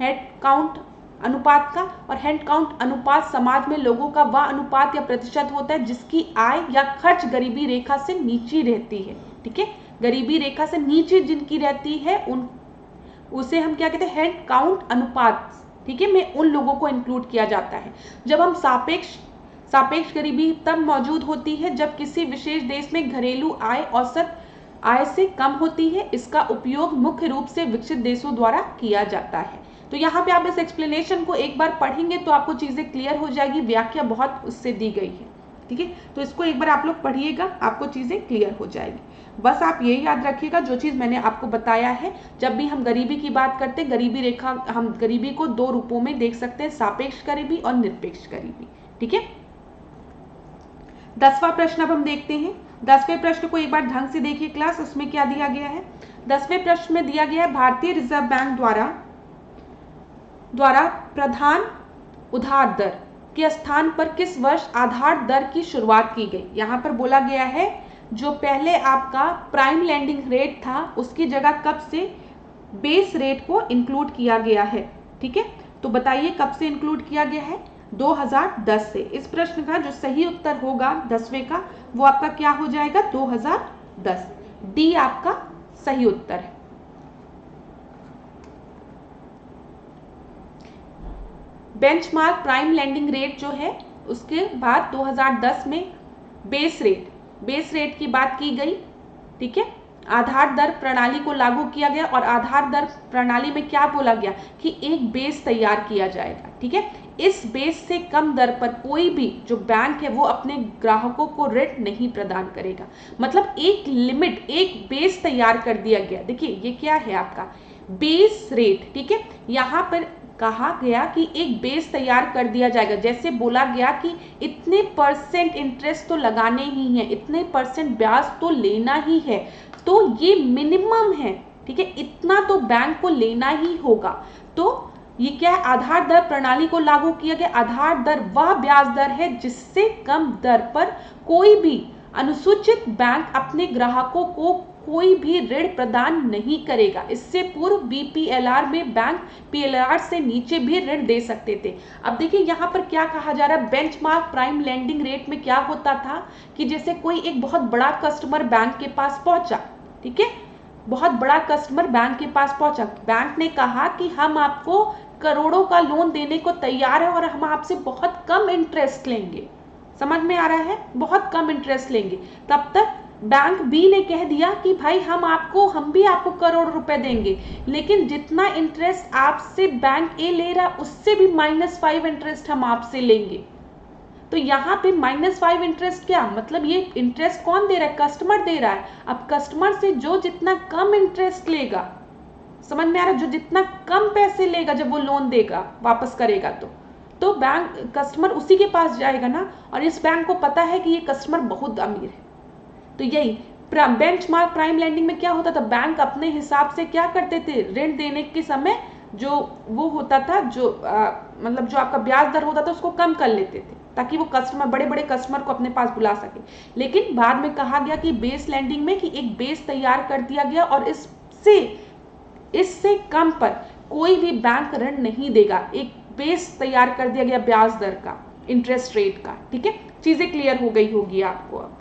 हैंड काउंट अनुपात का, और हैंड काउंट अनुपात समाज में लोगों का वह अनुपात या प्रतिशत होता है जिसकी आय या खर्च गरीबी रेखा से नीचे रहती है। ठीक है, गरीबी रेखा से नीचे जिनकी रहती है उसे हम क्या कहते हैं, हैंड काउंट अनुपात। ठीक है, में उन लोगों को इंक्लूड किया जाता है। जब हम सापेक्ष गरीबी तब मौजूद होती है जब किसी विशेष देश में घरेलू आय औसत आय से कम होती है। इसका उपयोग मुख्य रूप से विकसित देशों द्वारा किया जाता है। तो यहाँ पे आप इस एक्सप्लेनेशन को एक बार पढ़ेंगे तो आपको चीजें क्लियर हो जाएगी, व्याख्या बहुत उससे दी गई है। ठीक है, तो इसको एक बार आप लोग पढ़िएगा, आपको चीजें क्लियर हो जाएगी। बस आप ये याद रखिएगा जो चीज मैंने आपको बताया है, जब भी हम गरीबी की बात करते हैं, गरीबी रेखा, हम गरीबी को दो रूपों में देख सकते हैं, सापेक्ष गरीबी और निरपेक्ष गरीबी। ठीक है, 10वां प्रश्न अब हम देखते हैं। 10वें प्रश्न को एक बार ढंग से देखिए क्लास, उसमें क्या दिया गया है। 10वें प्रश्न में दिया गया है भारतीय रिजर्व बैंक द्वारा प्रधान उधार दर के स्थान पर किस वर्ष आधार दर की शुरुआत की गई। यहाँ पर बोला गया है जो पहले आपका प्राइम लैंडिंग रेट था उसकी जगह कब से बेस रेट को इंक्लूड किया गया है। ठीक है, तो बताइए कब से इंक्लूड किया गया है, 2010 से। इस प्रश्न का जो सही उत्तर होगा 10वें का वो आपका क्या हो जाएगा, 2010। डी आपका सही उत्तर है। बेंचमार्क प्राइम लैंडिंग रेट जो है उसके बाद 2010 में बेस रेट की बात की गई। ठीक है, आधार दर प्रणाली को लागू किया गया और आधार दर प्रणाली में क्या बोला गया कि एक बेस तैयार किया जाएगा। ठीक है, इस बेस से कम दर पर कोई भी जो बैंक है वो अपने ग्राहकों को ऋण नहीं प्रदान करेगा। मतलब एक लिमिट, एक बेस तैयार कर दिया गया। देखिए ये क्या है आपका बेस रेट। ठीक है, यहाँ पर कहा गया कि एक बेस तैयार कर दिया जाएगा। जैसे बोला गया कि इतने % इंटरेस्ट तो लगाने ही है, इतने % ब्याज तो लेना ही है, तो ये मिनिमम है। ठीक है, इतना तो बैंक को लेना ही होगा। तो ये क्या है, आधार दर प्रणाली को लागू किया गया। आधार दर वह ब्याज दर है जिससे कम दर पर कोई भी अनुसूचित बैंक अपने ग्राहकों को कोई भी ऋण प्रदान नहीं करेगा। इससे पूर्व बीपीएलआर में बैंक पीएलआर से नीचे भी ऋण दे सकते थे। अब देखिए यहाँ पर क्या कहा जा रहा है, बेंचमार्क प्राइम लेंडिंग रेट में क्या होता था कि जैसे कोई एक बहुत बड़ा कस्टमर बैंक के पास पहुंचा, ठीक है, बहुत बड़ा कस्टमर बैंक के पास पहुंचा, बैंक ने कहा कि हम आपको करोड़ों का लोन देने को तैयार है और हम आपसे बहुत कम इंटरेस्ट लेंगे। समझ में आ रहा है, बहुत कम इंटरेस्ट लेंगे। तब तक बैंक बी ने कह दिया कि भाई हम भी आपको करोड़ रुपए देंगे, लेकिन जितना इंटरेस्ट आपसे बैंक ए ले रहा उससे भी -5 इंटरेस्ट हम आपसे लेंगे। तो यहाँ पे -5 इंटरेस्ट क्या मतलब, ये इंटरेस्ट कौन दे रहा है, कस्टमर दे रहा है। अब कस्टमर से जो जितना कम इंटरेस्ट लेगा, समझ में आ रहा है, जो जितना कम पैसे लेगा जब वो लोन देगा वापस करेगा तो बैंक कस्टमर उसी के पास जाएगा ना, और इस बैंक को पता है कि ये कस्टमर बहुत अमीर है। तो यही बेंचमार्क प्राइम लेंडिंग में क्या होता था, बैंक अपने हिसाब से क्या करते थे, ऋण देने के समय जो वो होता था, जो मतलब जो आपका ब्याज दर होता था उसको कम कर लेते थे ताकि वो कस्टमर, बड़े बड़े कस्टमर को अपने पास बुला सके। लेकिन बाद में कहा गया कि बेस लेंडिंग में कि एक बेस तैयार कर दिया गया और इससे कम पर कोई भी बैंक ऋण नहीं देगा। एक बेस तैयार कर दिया गया ब्याज दर का, इंटरेस्ट रेट का, ठीक है। चीजें क्लियर हो गई होगी आपको। अब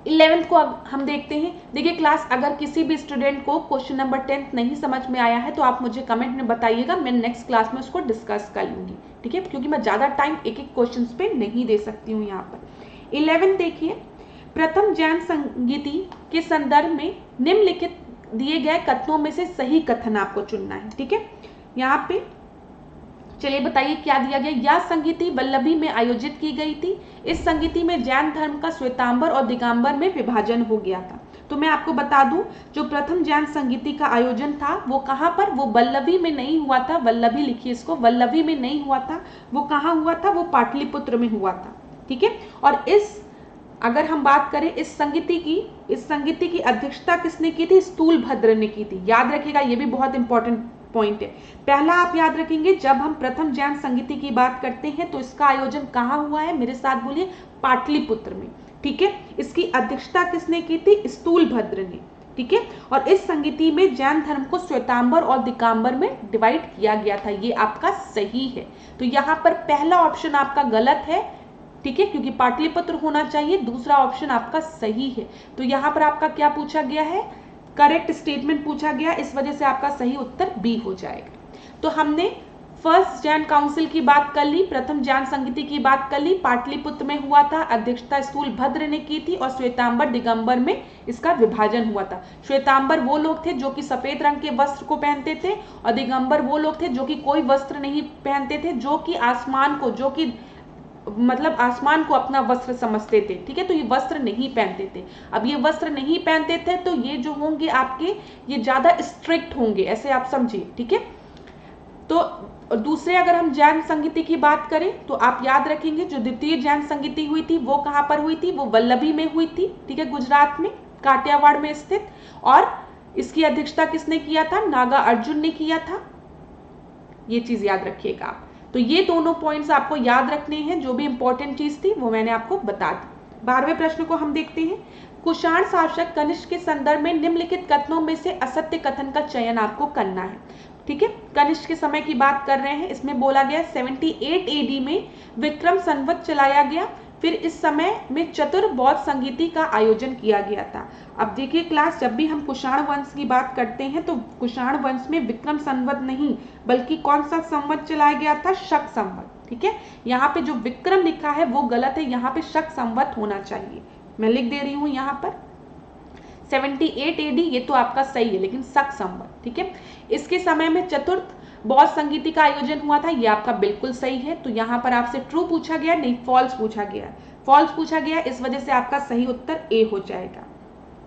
11th को अब हम देखते हैं। देखिए क्लास, अगर किसी भी स्टूडेंट को क्वेश्चन नंबर 10 नहीं समझ में आया है तो आप मुझे कमेंट में बताइएगा, मैं नेक्स्ट क्लास में उसको डिस्कस कर लूंगी, ठीक है, क्योंकि मैं ज्यादा टाइम एक एक क्वेश्चन पे नहीं दे सकती हूँ यहाँ पर। 11 देखिए, प्रथम जैन संगीति के संदर्भ में निम्नलिखित दिए गए कथनों में से सही कथन आपको चुनना है, ठीक है। यहाँ पे चलिए बताइए क्या दिया गया। यह संगीति वल्लभी में आयोजित की गई थी। इस संगीति में जैन धर्म का श्वेतांबर और दिगंबर में विभाजन हो गया था। तो मैं आपको बता दूं, जो प्रथम जैन संगीति का आयोजन था वो कहाँ पर, वो वल्लभी में नहीं हुआ था। वल्लभी लिखिए इसको, वल्लभी में नहीं हुआ था। वो कहाँ हुआ था, वो पाटलिपुत्र में हुआ था, ठीक है। और अगर हम बात करें इस संगीति की अध्यक्षता किसने की थी, स्थूलभद्र ने की थी। याद रखिएगा, ये भी बहुत इंपॉर्टेंट पॉइंट है। पहला आप याद रखेंगे, जब हम प्रथम जैन संगीति की बात करते हैं तो इसका आयोजन कहाँ हुआ है, मेरे साथ बोलिए, पाटलिपुत्र में, ठीक है। इसकी अध्यक्षता किसने की थी, स्थूलभद्र ने, ठीक है। और इस संगीति में जैन धर्म को श्वेतांबर और दिगंबर में डिवाइड किया गया था। ये आपका सही है। तो यहाँ पर पहला ऑप्शन आपका गलत है, ठीक है, क्योंकि पाटलिपुत्र होना चाहिए। दूसरा ऑप्शन आपका सही है। तो यहाँ पर आपका क्या पूछा गया है, करेक्ट स्टेटमेंट पूछा गया, इस वजह से आपका सही उत्तर बी हो जाएगा। तो हमने फर्स्ट जैन काउंसिल की बात कर ली, प्रथम जैन संगीति की बात कर ली, पाटलिपुत्र में हुआ था, अध्यक्षता स्थूलभद्र ने की थी, और श्वेतांबर दिगंबर में इसका विभाजन हुआ था। श्वेतांबर वो लोग थे जो कि सफेद रंग के वस्त्र को पहनते थे, और दिगंबर वो लोग थे जो कि कोई वस्त्र नहीं पहनते थे, जो कि आसमान को अपना वस्त्र समझते थे, ठीक है। तो ये वस्त्र नहीं पहनते थे। अब ये वस्त्र नहीं पहनते थे तो ये जो होंगे आपके, ये ज्यादा स्ट्रिक्ट होंगे, ऐसे आप समझिए, ठीक है। तो दूसरे अगर हम जैन संगीति की बात करें तो आप याद रखेंगे, जो द्वितीय जैन संगीति हुई थी वो कहाँ पर हुई थी, वो वल्लभी में हुई थी, ठीक है, गुजरात में काठियावाड़ में स्थित। और इसकी अध्यक्षता किसने किया था, नागा अर्जुन ने किया था। ये चीज याद रखिएगा आप। तो ये दोनों पॉइंट्स आपको याद रखने हैं, जो भी इंपॉर्टेंट चीज थी वो मैंने आपको बता दी। 12वें प्रश्न को हम देखते हैं। कुषाण शासक कनिष्क के संदर्भ में निम्नलिखित कथनों में से असत्य कथन का चयन आपको करना है, ठीक है। कनिष्क के समय की बात कर रहे हैं। इसमें बोला गया 78 AD में विक्रम संवत चलाया गया। फिर इस समय में चतुर्बौद्ध संगीति का आयोजन किया गया था। अब देखिए क्लास, जब भी हम कुषाण वंश की बात करते हैं तो कुषाण वंश में विक्रम संवत नहीं, बल्कि कौन सा संवत चलाया गया था, शक संवत, ठीक है। यहाँ पे जो विक्रम लिखा है वो गलत है, यहाँ पे शक संवत होना चाहिए। मैं लिख दे रही हूँ यहाँ पर 78 AD, ये तो आपका सही है, लेकिन शक संवत, ठीक है। इसके समय में चतुर्थ बौद्ध संगीति का आयोजन हुआ था, ये आपका बिल्कुल सही है। तो यहाँ पर आपसे ट्रू पूछा गया, नहीं फॉल्स पूछा गया, फॉल्स पूछा गया, इस वजह से आपका सही उत्तर ए हो जाएगा,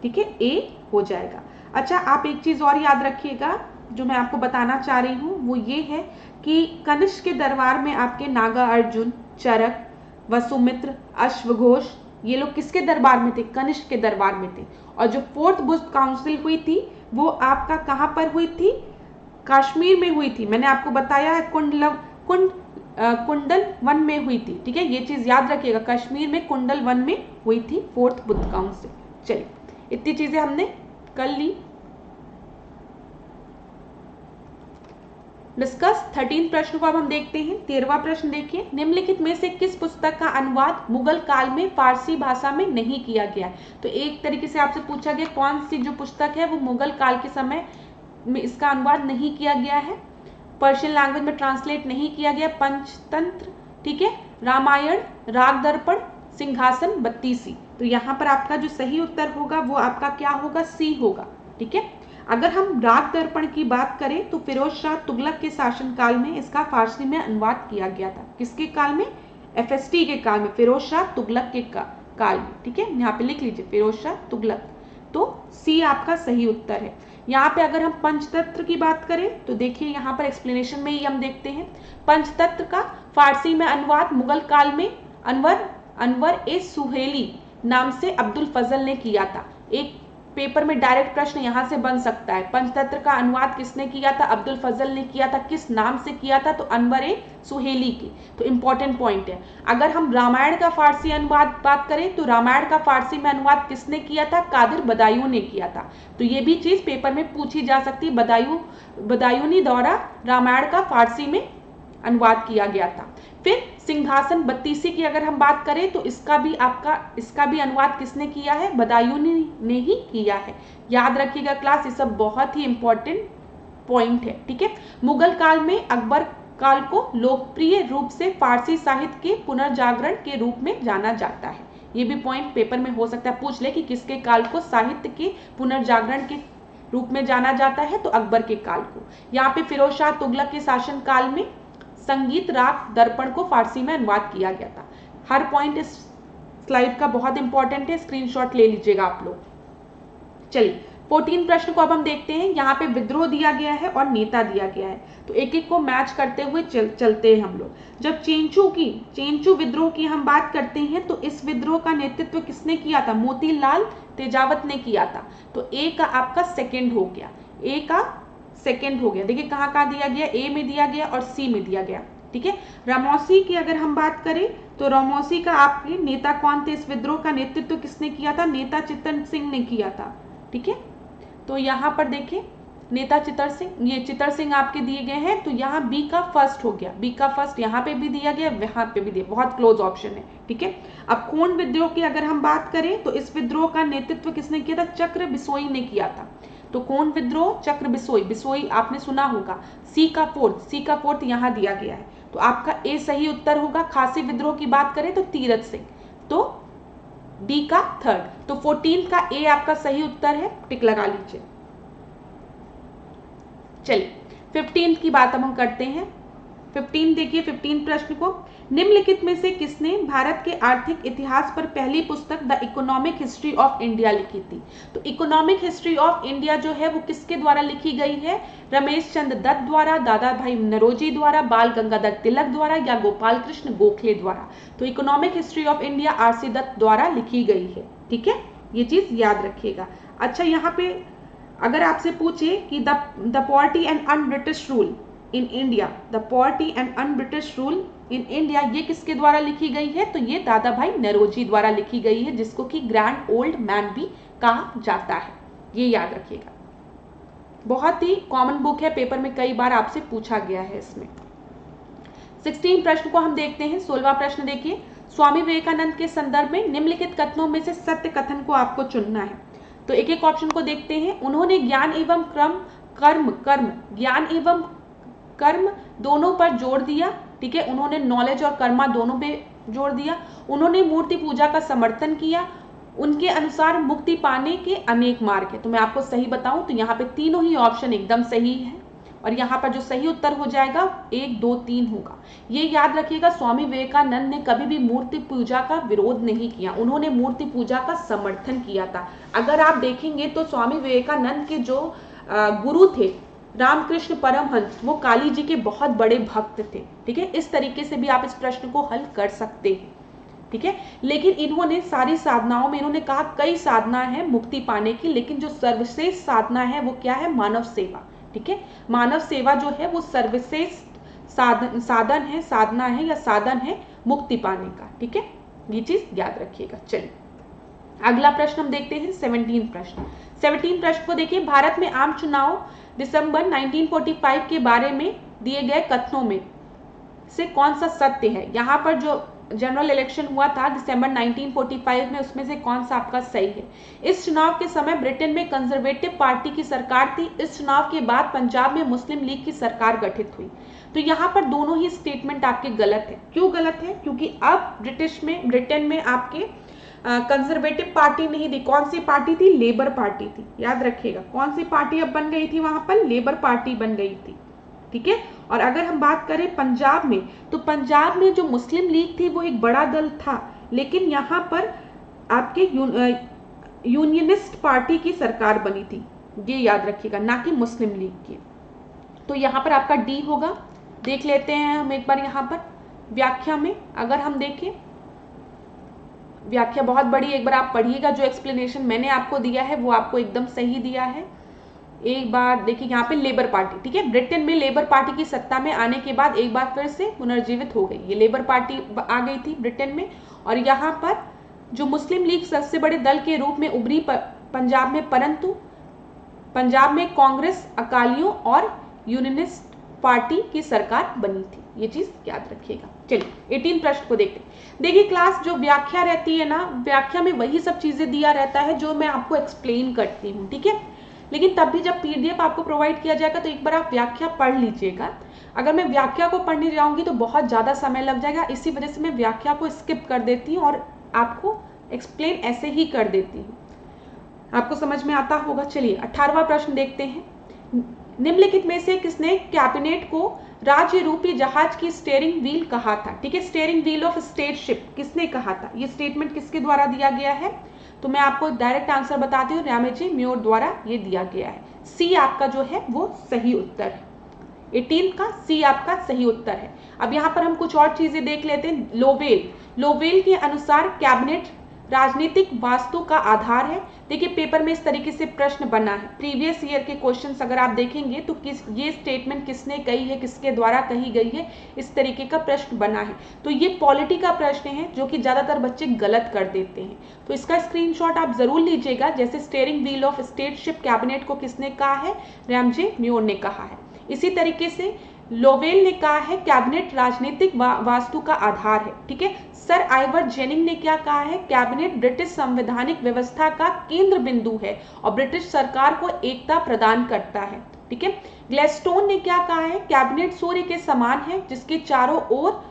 ठीक है, ए हो जाएगा। अच्छा, आप एक चीज और याद रखिएगा जो मैं आपको बताना चाह रही हूँ, वो ये है कि कनिष्क के दरबार में आपके नागा अर्जुन, चरक, वसुमित्र, अश्वघोष, ये लोग किसके दरबार में थे, कनिष्क के दरबार में थे। और जो फोर्थ बुद्ध काउंसिल हुई थी वो आपका कहाँ पर हुई थी, कश्मीर में हुई थी, मैंने आपको बताया है कुंडल वन में हुई थी, ठीक है, ये चीज याद रखिएगा, कश्मीर में कुंडल वन में हुई थी 4th बुद्ध काउंसिल। चलिए इतनी चीजें हमने कर ली। डिस्कस 13 प्रश्न को अब हम देखते हैं। 13वां प्रश्न देखिए, निम्नलिखित में से किस पुस्तक का अनुवाद मुगल काल में फारसी भाषा में नहीं किया गया है? तो एक तरीके से आपसे पूछा गया कौन सी जो पुस्तक है वो मुगल काल के समय में इसका अनुवाद नहीं किया गया है, पर्शियन लैंग्वेज में ट्रांसलेट नहीं किया गया, पंचतंत्र, ठीक है, रामायण, राग दर्पण, सिंहासन, बत्तीसी। तो यहाँ पर आपका जो सही उत्तर होगा वो आपका क्या होगा, सी होगा, ठीक है। अगर हम राग दर्पण की बात करें तो फिरोज शाह तुगलक के शासनकाल में इसका फारसी में अनुवाद किया गया था। किसके काल में? FST के काल में, फिरोज शाह तुगलक के काल में, ठीक है, यहाँ पे लिख लीजिए फिरोज शाह तुगलक। तो सी आपका सही उत्तर है। यहाँ पे अगर हम पंचतंत्र की बात करें तो देखिए यहाँ पर एक्सप्लेनेशन में ही हम देखते हैं, पंचतंत्र का फारसी में अनुवाद मुगल काल में अनवर ए सुहेली नाम से अब्दुल फजल ने किया था। एक पेपर में डायरेक्ट प्रश्न यहाँ से बन सकता है, पंचतंत्र का अनुवाद किसने किया था? अब्दुल फजल ने किया था। किस नाम से किया था? तो अनवर ए सुहेली की। तो इंपॉर्टेंट पॉइंट है। अगर हम रामायण का फारसी अनुवाद बात करें तो रामायण का फारसी में अनुवाद किसने किया था? कादिर बदायूं ने किया था। तो ये भी चीज पेपर में पूछी जा सकती है, बदायूनी द्वारा रामायण का फारसी में अनुवाद किया गया था। फिर सिंहासन बत्तीसी की अगर हम बात करें तो इसका भी अनुवाद किसने किया है? बदायूनी ने ही किया है। याद रखिएगा क्लास, ये सब बहुत ही इंपॉर्टेंट पॉइंट है, ठीक है। मुगल काल में अकबर काल को लोकप्रिय रूप से फारसी साहित्य के पुनर्जागरण के रूप में जाना जाता है। ये भी पॉइंट पेपर में हो सकता है पूछ ले कि किसके काल को साहित्य के पुनर्जागरण के रूप में जाना जाता है? तो अकबर के काल को। यहाँ पे फिरोज शाह तुगलक के शासन काल में संगीत राग दर्पण को फारसी में अनुवाद किया गया था। हर पॉइंट इस स्लाइड का बहुत इंपॉर्टेंट है, स्क्रीनशॉट ले लीजिएगा आप लोग। चलिए 14 प्रश्न को अब हम देखते हैं। यहाँ पे विद्रोह दिया गया है और नेता दिया गया है, तो एक एक को मैच करते हुए चलते हैं हम लोग। जब चेंचू विद्रोह की हम बात करते हैं तो इस विद्रोह का नेतृत्व किसने किया था? मोतीलाल तेजावत ने किया था। तो ए का आपका सेकेंड हो गया, ए का सेकेंड हो गया। देखिए कहाँ दिया गया, ए में दिया गया और सी में दिया गया, ठीक है। रामौसी की अगर हम बात करें तो रामौसी का आपके नेता कौन थे? इस विद्रोह का नेतृत्व किसने किया था? नेता चित्तर सिंह ने किया था, ठीक है। तो यहाँ पर देखिए नेता चित्तर सिंह, ये चित्तर सिंह आपके दिए गए हैं, तो यहाँ बी का फर्स्ट हो गया, बी का फर्स्ट यहाँ पे भी दिया गया, वहां पे भी दिया, बहुत क्लोज ऑप्शन है, ठीक है। अब खून विद्रोह की अगर हम बात करें तो इस विद्रोह का नेतृत्व किसने किया था? चक्र बिसोई ने किया था। तो कौन विद्रोह? चक्र बिसोई आपने सुना होगा। सी का फोर्थ यहाँ दिया गया है, तो आपका ए सही उत्तर होगा। खासी विद्रोह की बात करें तो तीरथ सिंह, तो डी का थर्ड। तो 14 का ए आपका सही उत्तर है, टिक लगा लीजिए। चलिए 15 की बात हम करते हैं। 15 देखिए, 15 प्रश्न को, निम्नलिखित में से किसने भारत के आर्थिक इतिहास पर पहली पुस्तक the economic history of India लिखी थी? तो इकोनॉमिक हिस्ट्री ऑफ इंडिया जो है वो किसके द्वारा लिखी गई है? रमेश चंद्र दत्त द्वारा, दादा भाई नौरोजी द्वारा, बाल गंगाधर तिलक द्वारा या गोपाल कृष्ण गोखले द्वारा? तो economic history of India RC Dutt द्वारा लिखी गई है, ठीक है, ये चीज याद रखिएगा। अच्छा, यहाँ पे अगर आपसे पूछे कि the poverty and un-British rule in India, the poverty and un-British rule in India, ये किसके द्वारा लिखी गई है? तो ये दादा भाई नौरोजी द्वारा लिखी गई है, जिसको कि ग्रैंड ओल्ड मैन भी कहा जाता है, ये याद रखिएगा। बहुत ही कॉमन बुक है, पेपर में कई बार आपसे पूछा गया है इसमें। 16 प्रश्न को हम देखते हैं। 16वां प्रश्न देखिए, स्वामी विवेकानंद के संदर्भ में निम्नलिखित कथनों में से सत्य कथन को आपको चुनना है। तो एक एक ऑप्शन को देखते हैं। उन्होंने ज्ञान एवं ज्ञान एवं कर्म दोनों पर जोर दिया, ठीक है, उन्होंने नॉलेज और कर्मा दोनों पे जोर दिया। उन्होंने मूर्ति पूजा का समर्थन किया। उनके अनुसार मुक्ति पाने के अनेक मार्ग है। तो मैं आपको सही बताऊं तो यहाँ पे तीनों ही ऑप्शन एकदम सही है, और यहाँ पर जो सही उत्तर हो जाएगा 1, 2, 3 होगा। ये याद रखिएगा, स्वामी विवेकानंद ने कभी भी मूर्ति पूजा का विरोध नहीं किया, उन्होंने मूर्ति पूजा का समर्थन किया था। अगर आप देखेंगे तो स्वामी विवेकानंद के जो गुरु थे रामकृष्ण परमहंस, वो काली जी के बहुत बड़े भक्त थे, ठीक है। इस तरीके से भी आप इस प्रश्न को हल कर सकते हैं, ठीक है। लेकिन इन्होंने सारी साधनाओं में इन्होंने कहा कई साधना है मुक्ति पाने की, लेकिन जो सर्वश्रेष्ठ साधना है वो क्या है? मानव सेवा, ठीक है। मानव सेवा जो है वो सर्वश्रेष्ठ साधन है, साधना है या साधन है मुक्ति पाने का, ठीक है। ये चीज याद रखिएगा। चलिए अगला प्रश्न हम देखते हैं 17 प्रश्न। 17 प्रश्न को देखिए, भारत में आम चुनाव दिसंबर 1945 के बारे में दिए गए कथनों में से कौन सा सत्य है। यहाँ पर जो जनरल इलेक्शन हुआ था दिसंबर 1945 में, उसमें से कौन सा आपका सही है। इस चुनाव के समय ब्रिटेन में कंजर्वेटिव पार्टी की सरकार थी। इस चुनाव के बाद पंजाब में मुस्लिम लीग की सरकार गठित हुई। तो यहाँ पर दोनों ही स्टेटमेंट आपके गलत है। क्यों गलत है? क्योंकि अब ब्रिटेन में आपके कंजर्वेटिव पार्टी नहीं थी। कौन सी पार्टी थी? लेबर पार्टी थी। याद रखिएगा, कौन सी पार्टी अब बन गई थी वहां पर? लेबर पार्टी बन गई थी, ठीक है। और अगर हम बात करें पंजाब में, तो पंजाब में जो मुस्लिम लीग थी वो एक बड़ा दल था, लेकिन यहाँ पर आपके यूनियनिस्ट पार्टी की सरकार बनी थी, ये याद रखिएगा, ना कि मुस्लिम लीग की। तो यहाँ पर आपका डी होगा। देख लेते हैं हम एक बार यहाँ पर व्याख्या में, अगर हम देखें व्याख्या बहुत बड़ी, एक बार आप पढ़िएगा। जो एक्सप्लेनेशन मैंने आपको दिया है वो आपको एकदम सही दिया है। एक बार देखिए यहाँ पे लेबर पार्टी, ठीक है। ब्रिटेन में लेबर पार्टी की सत्ता में आने के बाद एक बार फिर से पुनर्जीवित हो गई। ये लेबर पार्टी आ गई थी ब्रिटेन में। और यहाँ पर जो मुस्लिम लीग सबसे बड़े दल के रूप में उभरी पंजाब में, परंतु पंजाब में कांग्रेस, अकालियों और यूनियनिस्ट पार्टी की सरकार बनी थी। ये चीज याद रखिएगा। चलिए 18 प्रश्न को देखते हैं। देखिए क्लास, जो व्याख्या रहती है ना, व्याख्या में वही सब चीजें दिया रहता है जो मैं आपको एक्सप्लेन करती हूँ, ठीक है। लेकिन तब भी जब पीडीएफ आपको प्रोवाइड किया जाएगा तो एक बार आप व्याख्या पढ़ लीजिएगा। अगर मैं व्याख्या को पढ़ने जाऊंगी तो बहुत ज्यादा समय लग जाएगा, इसी वजह से मैं व्याख्या को स्किप कर देती हूँ और आपको एक्सप्लेन ऐसे ही कर देती हूँ। आपको समझ में आता होगा। चलिए 18वां प्रश्न देखते हैं। निम्नलिखित में से किसने कैबिनेट को राज्य रूपी जहाज की स्टीयरिंग व्हील कहा था? ठीक है, steering wheel of state ship किसने कहा था? ये स्टेटमेंट किसके द्वारा दिया गया है? तो मैं आपको डायरेक्ट आंसर बताती हूँ, रैमजे म्योर द्वारा ये दिया गया है। सी आपका जो है वो सही उत्तर है। 18 का सी आपका सही उत्तर है। अब यहाँ पर हम कुछ और चीजें देख लेते हैं। लोवेल के अनुसार कैबिनेट राजनीतिक वास्तु का आधार है। देखिए पेपर में इस तरीके से प्रश्न बना है। प्रीवियस ईयर के क्वेश्चंस अगर आप देखेंगे तो ये स्टेटमेंट किसने कही है, किसके द्वारा कही गई है, इस तरीके का प्रश्न बना है। तो ये पॉलिटी का प्रश्न है जो कि ज्यादातर बच्चे गलत कर देते हैं। तो इसका स्क्रीनशॉट आप जरूर लीजिएगा। जैसे steering wheel of state ship cabinet को किसने कहा है? रैमजे म्योर ने कहा है। इसी तरीके से लोवेल ने कहा है कैबिनेट राजनीतिक वास्तु का आधार है। ठीक है। सर आइवर जेनिंग ने क्या कहा है? कैबिनेट ब्रिटिश संवैधानिक व्यवस्था का केंद्र बिंदु है और ब्रिटिश सरकार को एकता प्रदान करता है। ठीक है। ग्लेडस्टोन ने क्या कहा है? कैबिनेट सूर्य के समान है जिसके चारों ओर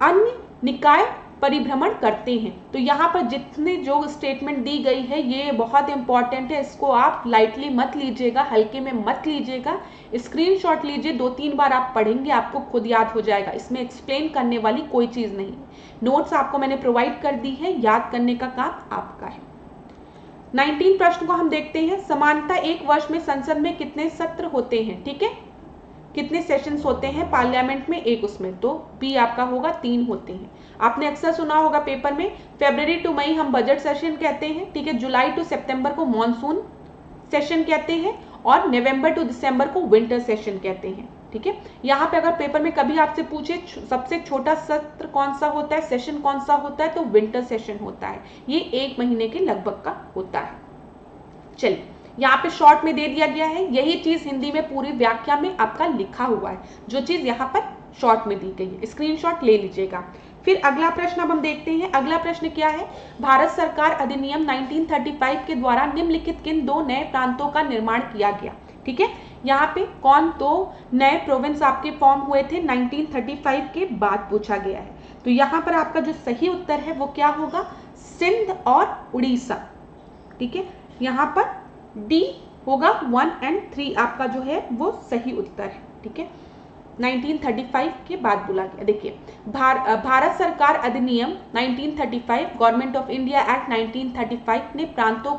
अन्य निकाय परिभ्रमण करते हैं। तो यहाँ पर जितने जो स्टेटमेंट दी गई है ये बहुत इंपॉर्टेंट है, इसको आप लाइटली मत लीजिएगा, हल्के में मत लीजिएगा। स्क्रीनशॉट लीजिए, 2-3 बार आप पढ़ेंगे आपको खुद याद हो जाएगा। इसमें एक्सप्लेन करने वाली कोई चीज नहीं है। नोट्स आपको मैंने प्रोवाइड कर दी है, याद करने का काम आपका है। 19 प्रश्न को हम देखते हैं। समानता एक वर्ष में संसद में कितने सत्र होते हैं? ठीक है, कितने सेशंस होते हैं पार्लियामेंट में? एक, उसमें तो बी आपका होगा 3 होते हैं। आपने अक्सर सुना होगा पेपर में, फरवरी टू मई हम बजट सेशन कहते हैं। ठीक है, जुलाई टू सितंबर को मॉनसून सेशन कहते हैं और नवंबर टू दिसंबर को विंटर सेशन कहते हैं। ठीक है, यहाँ पे अगर पेपर में कभी आपसे पूछे सबसे छोटा सत्र कौन सा होता है, सेशन कौन सा होता है, तो विंटर सेशन होता है। ये 1 महीने के लगभग का होता है। चलिए यहाँ पे शॉर्ट में दे दिया गया है, यही चीज हिंदी में पूरी व्याख्या में आपका लिखा हुआ है, जो चीज यहाँ पर शॉर्ट में दी गई है। स्क्रीनशॉट ले लीजिएगा। फिर अगला प्रश्न अब हम देखते हैं। अगला प्रश्न क्या है? भारत सरकार अधिनियम 1935 के द्वारा निम्नलिखित किन 2 नए प्रांतों का निर्माण किया गया? ठीक है, यहाँ पे कौन 2 नए प्रोविंस आपके फॉर्म हुए थे 1935 के बाद पूछा गया है। तो यहाँ पर आपका जो सही उत्तर है वो क्या होगा? सिंध और उड़ीसा। ठीक है, यहाँ पर डी होगा 1 और 3 आपका जो है वो सही उत्तर है। ठीक है, 1935 के बाद बोला गया। देखिए भारत सरकार अधिनियम 1935 गवर्नमेंट ऑफ इंडिया एक्ट 1935 ने प्रांतों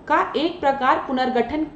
का एक प्रकार पुनर्गठन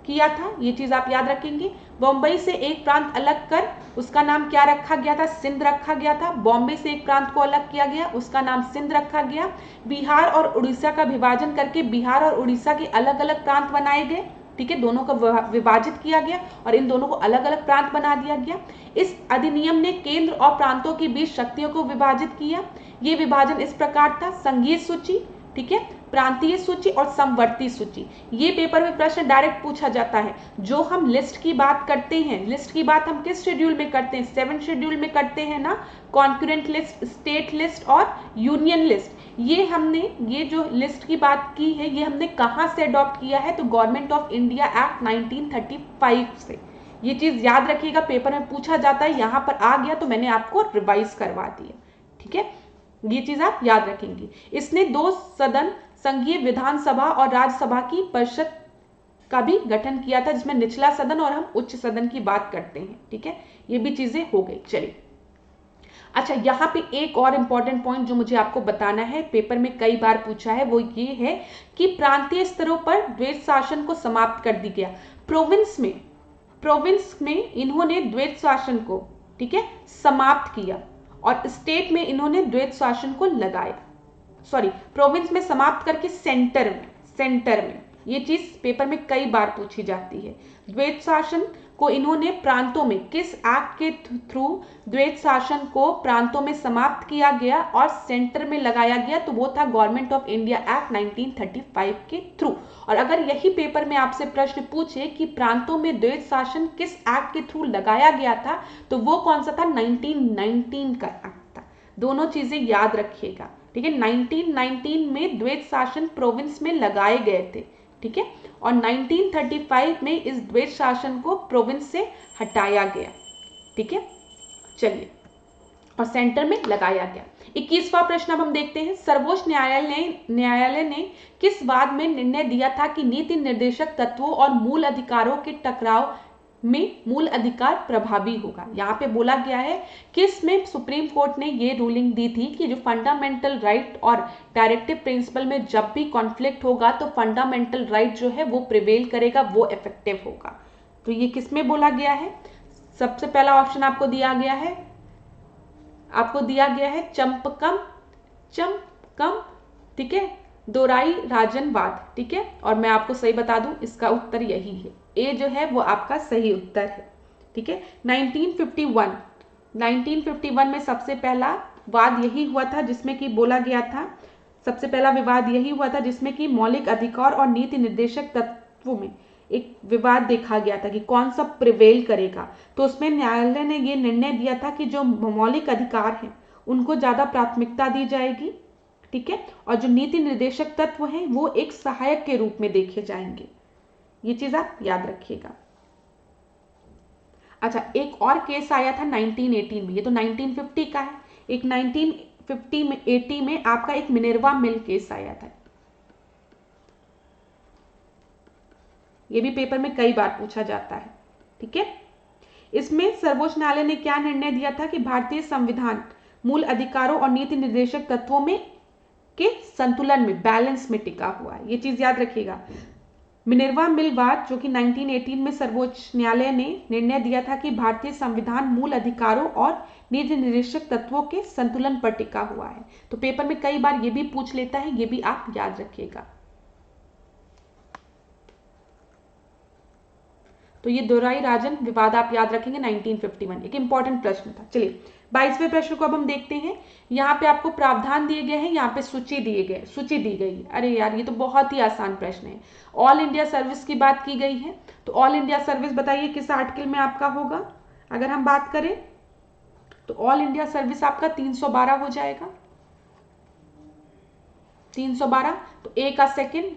किया था। ये चीज आप याद रखेंगे। बॉम्बे से एक प्रांत अलग कर उसका नाम क्या रखा गया था? सिंध रखा गया था। बॉम्बे से एक प्रांत को अलग किया गया, उसका नाम सिंध रखा गया। बिहार और उड़ीसा का विभाजन करके बिहार और उड़ीसा के अलग अलग प्रांत बनाए गए। ठीक है, दोनों को विभाजित किया गया और इन दोनों को अलग अलग प्रांत बना दिया गया। इस अधिनियम ने केंद्र और प्रांतों के बीच शक्तियों को विभाजित किया। ये विभाजन इस प्रकार था: संघीय सूची, ठीक है, प्रांतीय सूची और समवर्ती सूची। ये पेपर में प्रश्न डायरेक्ट पूछा जाता है। जो हम लिस्ट की बात करते हैं, लिस्ट की बात हम किस शेड्यूल में करते हैं? 7 शेड्यूल में करते हैं ना, कॉन्करेंट लिस्ट, स्टेट लिस्ट और यूनियन लिस्ट। ये हमने, ये जो लिस्ट की बात की है, ये हमने कहाँ से अडॉप्ट किया है? तो गवर्नमेंट ऑफ इंडिया एक्ट 1935 से। ये चीज याद रखिएगा, पेपर में पूछा जाता है, यहाँ पर आ गया तो मैंने आपको रिवाइज करवा दिया, ठीक है, ये चीज आप याद रखेंगे। इसने 2 सदन, संघीय विधानसभा और राज्यसभा की परिषद का भी गठन किया था, जिसमें निचला सदन और हम उच्च सदन की बात करते हैं, ठीक है, ये भी चीजें हो गई। चलिए, अच्छा, यहाँ पे एक और इंपॉर्टेंट पॉइंट जो मुझे आपको बताना है, पेपर में कई बार पूछा है, वो ये है कि प्रांतीय स्तरों पर द्वैत शासन को समाप्त कर दिया गया। प्रोविंस में इन्होंने द्वैत शासन को, ठीक है, समाप्त किया और स्टेट में इन्होंने द्वैत शासन को लगाया। सॉरी, प्रोविंस में समाप्त करके सेंटर में ये चीज पेपर में कई बार पूछी जाती है। द्वैत शासन को इन्होंने प्रांतों में, किस एक्ट के थ्रू द्वैत शासन को प्रांतों में समाप्त किया गया और सेंटर में लगाया गया? तो वो था गवर्नमेंट ऑफ इंडिया एक्ट 1935 के थ्रू। और अगर यही पेपर में आपसे प्रश्न पूछे कि प्रांतों में द्वैत शासन किस एक्ट के थ्रू लगाया गया था, तो वो कौन सा था? 1919 का एक्ट था। दोनों चीजें याद रखिएगा, ठीक है। 1919 में द्वैत शासन प्रोविंस में लगाए गए थे, ठीक है, और 1935 में इस द्वैत शासन को प्रोविंस से हटाया गया, ठीक है। चलिए, और सेंटर में लगाया गया। 21वां प्रश्न अब हम देखते हैं। सर्वोच्च न्यायालय ने किस वाद में निर्णय दिया था कि नीति निर्देशक तत्वों और मूल अधिकारों के टकराव में मूल अधिकार प्रभावी होगा? यहाँ पे बोला गया है किसमें सुप्रीम कोर्ट ने ये रूलिंग दी थी कि जो फंडामेंटल राइट और डायरेक्टिव प्रिंसिपल में जब भी कॉन्फ्लिक्ट होगा तो फंडामेंटल राइट जो है वो प्रिवेल करेगा, वो इफेक्टिव होगा। तो ये किसमें बोला गया है? सबसे पहला ऑप्शन आपको दिया गया है चंपकम, ठीक है, दोराई राजनवाद, ठीक है। और मैं आपको सही बता दूं, इसका उत्तर यही है, ए जो है वो आपका सही उत्तर है, ठीक है। 1951 में सबसे पहला वाद यही हुआ था, जिसमें कि बोला गया था, सबसे पहला विवाद यही हुआ था जिसमें कि मौलिक अधिकार और नीति निर्देशक तत्वों में एक विवाद देखा गया था कि कौन सा प्रिवेल करेगा। तो उसमें न्यायालय ने ये निर्णय दिया था कि जो मौलिक अधिकार हैं उनको ज्यादा प्राथमिकता दी जाएगी, ठीक है, और जो नीति निर्देशक तत्व हैं वो एक सहायक के रूप में देखे जाएंगे। ये चीज आप याद रखिएगा। अच्छा, एक और केस आया था 1918 में, ये तो 1950 का है। एक 1980 में आपका एक मिनर्वा मिल केस आया था। ये भी पेपर में कई बार पूछा जाता है, ठीक है। इसमें सर्वोच्च न्यायालय ने क्या निर्णय दिया था कि भारतीय संविधान मूल अधिकारों और नीति निर्देशक तत्वों में के संतुलन में, बैलेंस में टिका हुआ है। ये चीज याद रखिएगा। मिनर्वा मिल वाद जो कि 1918 में सर्वोच्च न्यायालय ने निर्णय दिया था कि भारतीय संविधान मूल अधिकारों और नीति निर्देशक तत्वों के संतुलन पर टिका हुआ है। तो पेपर में कई बार ये भी पूछ लेता है, ये भी आप याद रखिएगा। तो ये दोराई राजन विवाद आप याद रखेंगे 1951, एक इंपॉर्टेंट प्रश्न था। चलिए, 22वें प्रश्न को अब हम देखते हैं। यहाँ पे आपको प्रावधान दिए गए हैं, यहाँ पे सूची दी गई है। अरे यार, ये तो बहुत ही आसान प्रश्न है। ऑल इंडिया सर्विस की बात की गई है, तो ऑल इंडिया सर्विस बताइए किस आर्टिकल में आपका होगा? अगर हम बात करें तो ऑल इंडिया सर्विस आपका 312 हो जाएगा। 312, तो ए का सेकेंड,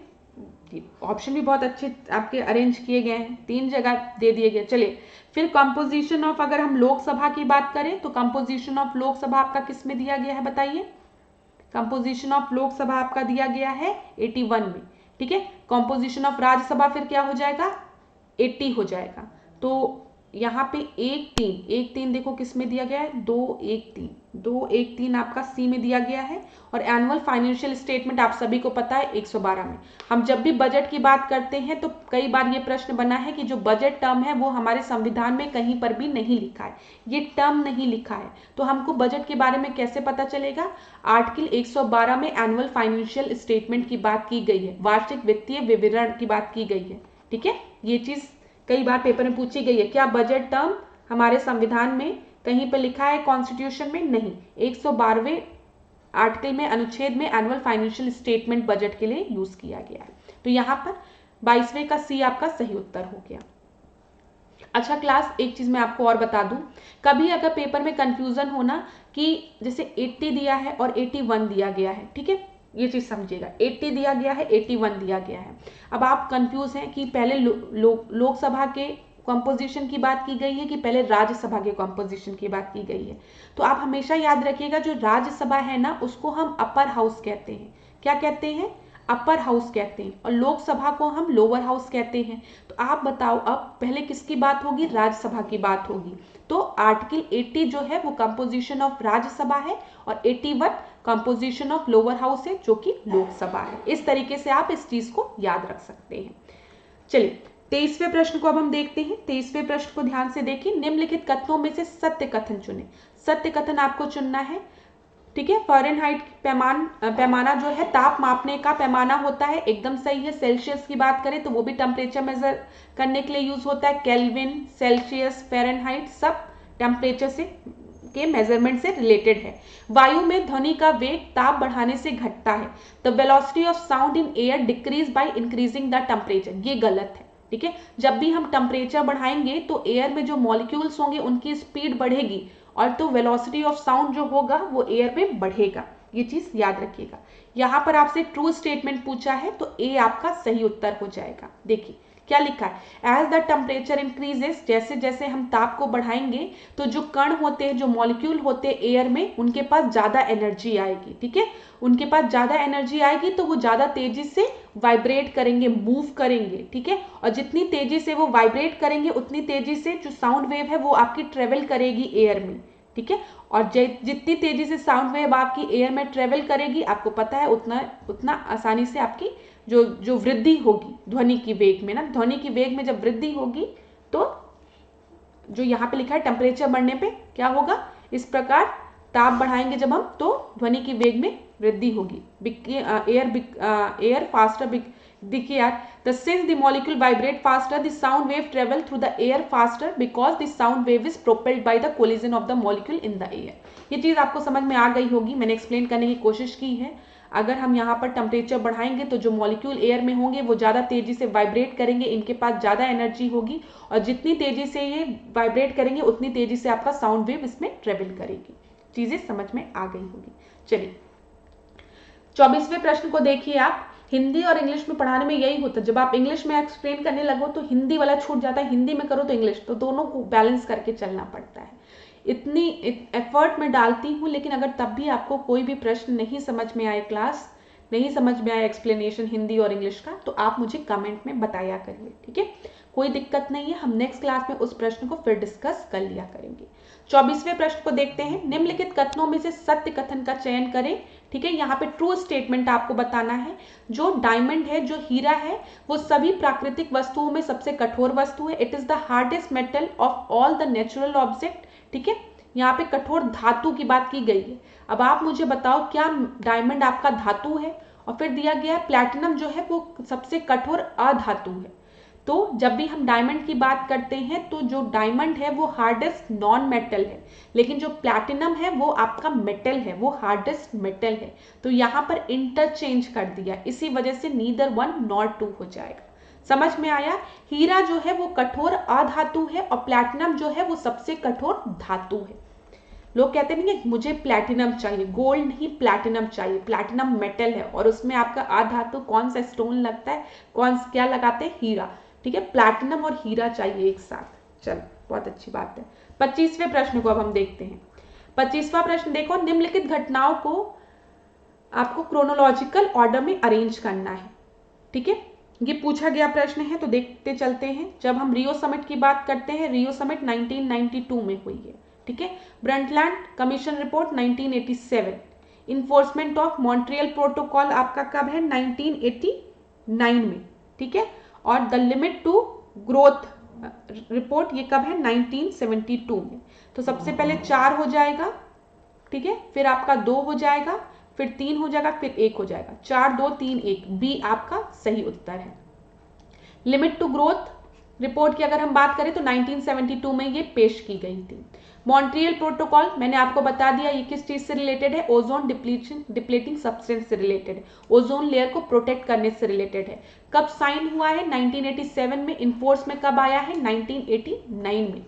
ऑप्शन भी बहुत अच्छे आपके अरेंज किए गए हैं, 3 जगह दे दिए गए। चलिए, फिर कंपोजिशन ऑफ, अगर हम लोकसभा की बात करें तो कंपोजिशन ऑफ लोकसभा आपका किस में दिया गया है बताइए? कंपोजिशन ऑफ लोकसभा आपका दिया गया है 81 में, ठीक है। कंपोजिशन ऑफ राज्यसभा फिर क्या हो जाएगा? 80 हो जाएगा। तो यहाँ पे 1-3 देखो किस में दिया गया है? 2-1-3 आपका सी में दिया गया है। और एनुअल फाइनेंशियल स्टेटमेंट आप सभी को पता है 112 में। हम जब भी बजट की बात करते हैं तो कई बार ये प्रश्न बना है कि जो बजट टर्म है वो हमारे संविधान में कहीं पर भी नहीं लिखा है, ये टर्म नहीं लिखा है, तो हमको बजट के बारे में कैसे पता चलेगा? आर्टिकल 112 में एनुअल फाइनेंशियल स्टेटमेंट की बात की गई है, वार्षिक वित्तीय विवरण की बात की गई है, ठीक है, ये चीज कई बार पेपर में पूछी गई है। क्या बजट टर्म हमारे संविधान में कहीं पर लिखा है, कॉन्स्टिट्यूशन में? नहीं। 112वें आर्टिकल में, अनुच्छेद में एनुअल फाइनेंशियल स्टेटमेंट बजट के लिए यूज किया गया है। तो यहाँ पर 22वें का सी आपका सही उत्तर हो गया। अच्छा क्लास, एक चीज मैं आपको और बता दूं, कभी अगर पेपर में कंफ्यूजन होना कि जैसे 80 दिया है और 81 दिया गया है, ठीक है, ये चीज समझिएगा, 80 दिया गया है, 81 दिया गया है। अब आप कंफ्यूज हैं कि पहले लोकसभा के कंपोजिशन की बात की गई है कि पहले राज्यसभा के कंपोजिशन की बात की गई है। तो आप हमेशा याद रखिएगा, जो राज्यसभा है ना, उसको हम अपर हाउस कहते हैं। क्या कहते हैं? अपर हाउस कहते हैं। और लोकसभा को हम लोअर हाउस कहते हैं। तो आप बताओ, अब पहले किसकी बात होगी? राज्यसभा की बात होगी। तो आर्टिकल 80 जो है वो कंपोजिशन ऑफ राज्यसभा है और 81 कंपोजिशन ऑफ लोअर हाउस है, जो कि लोकसभा है। इस तरीके से आप इस चीज को याद रख सकते हैं। चलिए 23वें प्रश्न को अब हम देखते हैं। 23वें प्रश्न को ध्यान से देखिए। निम्नलिखित कथनों में से सत्य कथन चुने। सत्य कथन आपको चुनना है, ठीक है। फ़ारेनहाइट पैमाना जो है ताप मापने का पैमाना होता है, एकदम सही है। सेल्सियस की बात करें तो वो भी टेम्परेचर मेजर करने के लिए यूज होता है। केल्विन, सेल्सियस, फ़ारेनहाइट सब टेम्परेचर से के मेजरमेंट से रिलेटेड है। वायु में ध्वनि का वेग ताप बढ़ाने से घटता है। The velocity of sound in air decrease by increasing the temperature. ये गलत है, ठीक है। जब भी हम टेम्परेचर बढ़ाएंगे तो एयर में जो मॉलिक्यूल्स होंगे उनकी स्पीड बढ़ेगी और तो वेलोसिटी ऑफ साउंड जो होगा वो एयर में बढ़ेगा। ये चीज याद रखिएगा। यहाँ पर आपसे ट्रू स्टेटमेंट पूछा है तो ए आपका सही उत्तर हो जाएगा। देखिए क्या लिखा है, एज द टेम्परेचर इंक्रीजेस, जैसे जैसे हम ताप को बढ़ाएंगे तो जो कण होते हैं, जो मॉलिक्यूल होते हैं एयर में, उनके पास ज्यादा एनर्जी आएगी, ठीक है। उनके पास ज्यादा एनर्जी आएगी तो वो ज्यादा तेजी से वाइब्रेट करेंगे, मूव करेंगे, ठीक है। और जितनी तेजी से वो वाइब्रेट करेंगे उतनी तेजी से जो साउंड वेव है वो आपकी ट्रेवल करेगी एयर में, ठीक है। और जितनी तेजी से साउंड वेव आपकी एयर में ट्रेवल करेगी, आपको पता है उतना आसानी से आपकी जो वृद्धि होगी ध्वनि की वेग में ना, ध्वनि की वेग में जब वृद्धि होगी तो जो यहाँ पे लिखा है टेम्परेचर बढ़ने पे क्या होगा, इस प्रकार ताप बढ़ाएंगे जब हम तो ध्वनि की वेग में वृद्धि होगी। एयर फास्टर, देखिए यार, since the molecule vibrate faster, the sound wave travel through the air faster because the sound wave is propelled by the collision of the molecule in the air। ये चीज आपको समझ में आ गई होगी, मैंने एक्सप्लेन करने की कोशिश की है। अगर हम यहाँ पर टेम्परेचर बढ़ाएंगे तो जो मॉलिक्यूल एयर में होंगे वो ज़्यादा तेजी से वाइब्रेट करेंगे, इनके पास ज़्यादा एनर्जी होगी और जितनी तेजी से ये वाइब्रेट करेंगे उतनी तेजी से आपका साउंड वेव इसमें ट्रेवल करेगी। चीज़ें समझ में आ गई होगी। चलिए 24वें प्रश्न को देखिए आप। हिंदी और इंग्लिश में पढ़ाने में यही होता है, जब आप इंग्लिश में एक्सप्लेन करने लगो तो हिंदी वाला छूट जाता है, हिंदी में करो तो इंग्लिश, तो दोनों को बैलेंस करके चलना पड़ता है। इतनी एफर्ट मैं डालती हूँ, लेकिन अगर तब भी आपको कोई भी प्रश्न नहीं समझ में आए, क्लास नहीं समझ में आए एक्सप्लेनेशन हिंदी और इंग्लिश का, तो आप मुझे कमेंट में बताया करिए, ठीक है। कोई दिक्कत नहीं है, हम नेक्स्ट क्लास में उस प्रश्न को फिर डिस्कस कर लिया करेंगे। 24वें प्रश्न को देखते हैं। निम्नलिखित कथनों में से सत्य कथन का चयन करें, ठीक है। यहाँ पे ट्रू स्टेटमेंट आपको बताना है। जो डायमंड है, जो हीरा है, वो सभी प्राकृतिक वस्तुओं में सबसे कठोर वस्तु है। It is the hardest metal of all the natural object, ठीक है। यहाँ पे कठोर धातु की बात की गई है। अब आप मुझे बताओ क्या डायमंड आपका धातु है? और फिर दिया गया प्लैटिनम जो है वो सबसे कठोर अधातु है। तो जब भी हम डायमंड की बात करते हैं तो जो डायमंड है वो हार्डेस्ट नॉन मेटल है, लेकिन जो प्लैटिनम है वो आपका मेटल है, वो हार्डेस्ट मेटल है। तो यहाँ पर इंटरचेंज कर दिया, इसी वजह से नीदर वन नॉर टू हो जाएगा। समझ में आया? हीरा जो है वो कठोर अधातु है और प्लैटिनम जो है वो सबसे कठोर धातु है। लोग कहते नहीं कि मुझे प्लैटिनम चाहिए, गोल्ड नहीं प्लैटिनम चाहिए। प्लैटिनम मेटल है और उसमें आपका अधातु कौन सा स्टोन लगता है, क्या लगाते हैं? हीरा, ठीक है। प्लैटिनम और हीरा चाहिए एक साथ। चलो बहुत अच्छी बात है। 25वें प्रश्न को अब हम देखते हैं। 25वां प्रश्न देखो। निम्नलिखित घटनाओं को आपको क्रोनोलॉजिकल ऑर्डर में अरेंज करना है, ठीक है। ये पूछा गया प्रश्न है तो देखते चलते हैं। जब हम रियो समिट की बात करते हैं, रियो समिट 1992 में हुई है, ठीक है। Brundtland commission report 1987। Enforcement of Montreal protocol आपका कब है? 1989 में, ठीक है। और the limit to growth report ये कब है? 1972 में। तो सबसे पहले 4 हो जाएगा, ठीक है, फिर आपका 2 हो जाएगा, फिर 3 हो जाएगा, फिर 1 हो जाएगा। 4 2 3 1, बी आपका सही उत्तर है। लिमिट टू ग्रोथ रिपोर्ट की अगर हम बात करें तो 1972 में ये पेश की गई थी। मॉन्ट्रियल प्रोटोकॉल मैंने आपको बता दिया, ये किस चीज से रिलेटेड है, ओजोन डिप्लीटिंग सब्सटेंस से रिलेटेड है, ओजोन लेयर को प्रोटेक्ट करने से रिलेटेड है। कब साइन हुआ है, 1987 में। इनफोर्स में कब आया है, 1989 में।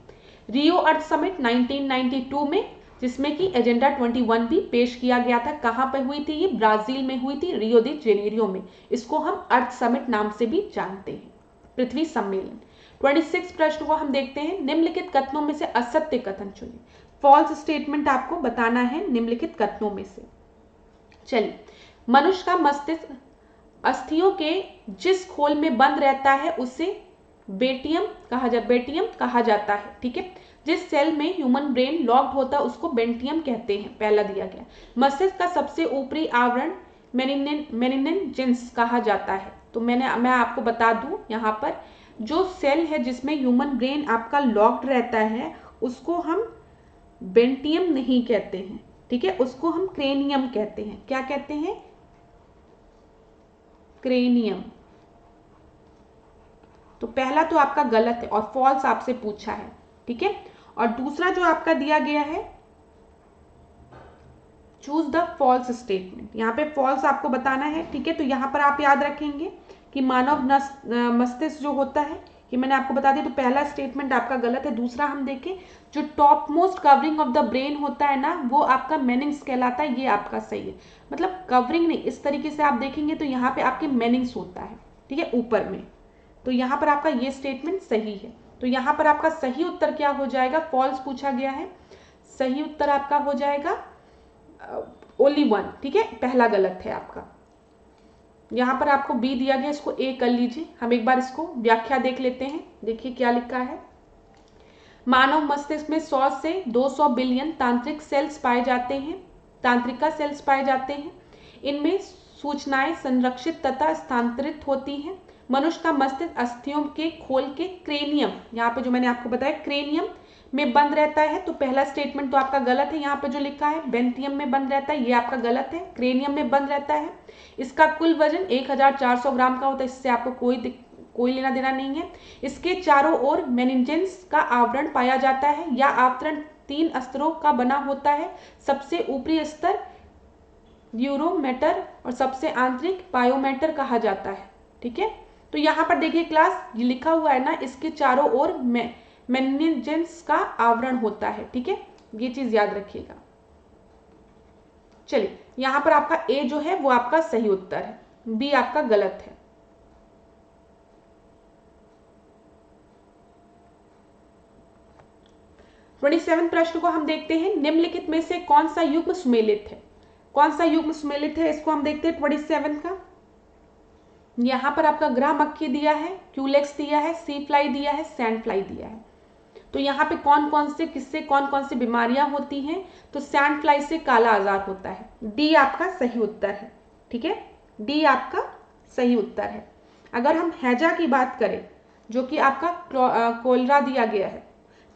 रियो अर्थ समिट 1992 में, जिसमें कि एजेंडा 21 भी पेश किया गया था। कहां पर हुई थी ये, ब्राजील में हुई थी, रियो दी जेनेरियो में। इसको हम अर्थ समिट नाम से भी जानते हैं, पृथ्वी सम्मेलन। 26 प्रश्न को हम देखते हैं, निम्नलिखित कथनों में से असत्य कथन चुनिए। फॉल्स स्टेटमेंट आपको बताना है निम्नलिखित कथनों में से। चलिए, मनुष्य का मस्तिष्क अस्थियों के जिस खोल में बंद रहता है उसे बेटियम कहा जाता है, ठीक है। जिस सेल में ह्यूमन ब्रेन लॉक्ड होता है उसको बेंटियम कहते हैं, पहला दिया गया। मस्तिष्क का सबसे ऊपरी आवरण मेनिनजेंस कहा जाता है। तो मैं आपको बता दूं, यहाँ पर जो सेल है जिसमें ह्यूमन ब्रेन आपका लॉक्ड रहता है उसको हम बेंटियम नहीं कहते हैं, ठीक है, उसको हम क्रेनियम कहते हैं। क्या कहते हैं, क्रेनियम। तो पहला तो आपका गलत है और फॉल्स आपसे पूछा है, ठीक है। और दूसरा जो आपका दिया गया है, चूज द फॉल्स स्टेटमेंट, यहाँ पे फॉल्स आपको बताना है, ठीक है। तो यहाँ पर आप याद रखेंगे कि मानव मस्तिष्क जो होता है, ये मैंने आपको बता दिया, तो पहला स्टेटमेंट आपका गलत है। दूसरा हम देखें, जो top most covering of the brain होता है ना, वो आपका मेनिंग्स कहलाता है, ये आपका सही है। मतलब कवरिंग नहीं, इस तरीके से आप देखेंगे तो यहाँ पे आपके मेनिंग्स होता है, ठीक है, ऊपर में। तो यहाँ पर आपका ये स्टेटमेंट सही है। तो यहाँ पर आपका सही उत्तर क्या हो जाएगा, फॉल्स पूछा गया है, सही उत्तर आपका हो जाएगा ओनली वन, ठीक है, पहला गलत है आपका। यहाँ पर आपको बी दिया गया, इसको ए कर लीजिए। हम एक बार इसको व्याख्या देख लेते हैं, देखिए क्या लिखा है। मानव मस्तिष्क में 100 से 200 बिलियन तांत्रिक सेल्स पाए जाते हैं, तांत्रिका सेल्स पाए जाते हैं। इनमें सूचनाएं संरक्षित तथा स्थानांतरित होती हैं। मनुष्य का मस्तिष्क अस्थियों के खोल के क्रेनियम, यहाँ पे जो मैंने आपको बताया क्रेनियम में बंद रहता है। तो पहला स्टेटमेंट तो आपका गलत है, यहाँ पे जो लिखा है बेंटियम में बंद रहता है, ये आपका गलत है, क्रेनियम में बंद रहता है। इसका कुल वजन 1400 ग्राम का होता है, इससे आपको कोई लेना देना नहीं है। इसके चारों ओर मेनिंजेंस का आवरण पाया जाता है, या आवरण 3 स्तरों का बना होता है। सबसे ऊपरी स्तर न्यूरोमेटर और सबसे आंतरिक बायोमेटर कहा जाता है, ठीक है। तो यहाँ पर देखिए क्लास, ये लिखा हुआ है ना, इसके चारों ओर मेनिंजेंस का आवरण होता है, ठीक है, ये चीज याद रखिएगा। चलिए, यहां पर आपका ए जो है वो आपका सही उत्तर है, बी आपका गलत है। सेवन प्रश्न को हम देखते हैं, निम्नलिखित में से कौन सा युग्म सुमेलित है, कौन सा युग्म सुमेलित है, इसको हम देखते हैं 27 का। यहां पर आपका ग्रह मक्खी दिया है, क्यूलेक्स दिया है, सी फ्लाई दिया है, सैंड फ्लाई दिया है। तो यहाँ पे कौन कौन से किससे कौन कौन सी बीमारियां होती हैं, तो सैंड फ्लाई से काला आजार होता है, डी आपका सही उत्तर है, ठीक है, डी आपका सही उत्तर है। अगर हम हैजा की बात करें, जो कि आपका कोलरा दिया गया है,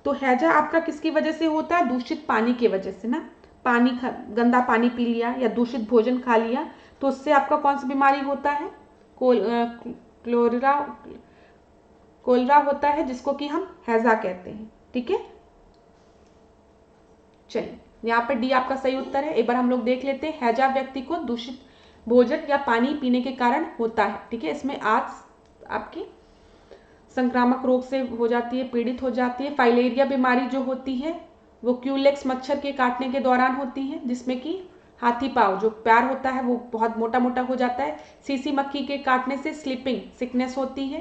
तो हैजा आपका किसकी वजह से होता है, दूषित पानी की वजह से ना, गंदा पानी पी लिया या दूषित भोजन खा लिया, तो उससे आपका कौन सी बीमारी होता है, कोलरा होता है, जिसको कि हम हैजा कहते हैं, ठीक है। चलिए, यहाँ पे डी आपका सही उत्तर है। एक बार हम लोग देख लेते हैं, हैजा व्यक्ति को दूषित भोजन या पानी पीने के कारण होता है, ठीक है। इसमें आज आपकी संक्रामक रोग से हो जाती है, पीड़ित हो जाती है। फाइलेरिया बीमारी जो होती है वो क्यूलेक्स मच्छर के काटने के दौरान होती है, जिसमें कि हाथी पाँव जो पैर होता है वो बहुत मोटा मोटा हो जाता है। सीसी मक्खी के काटने से स्लीपिंग सिकनेस होती है,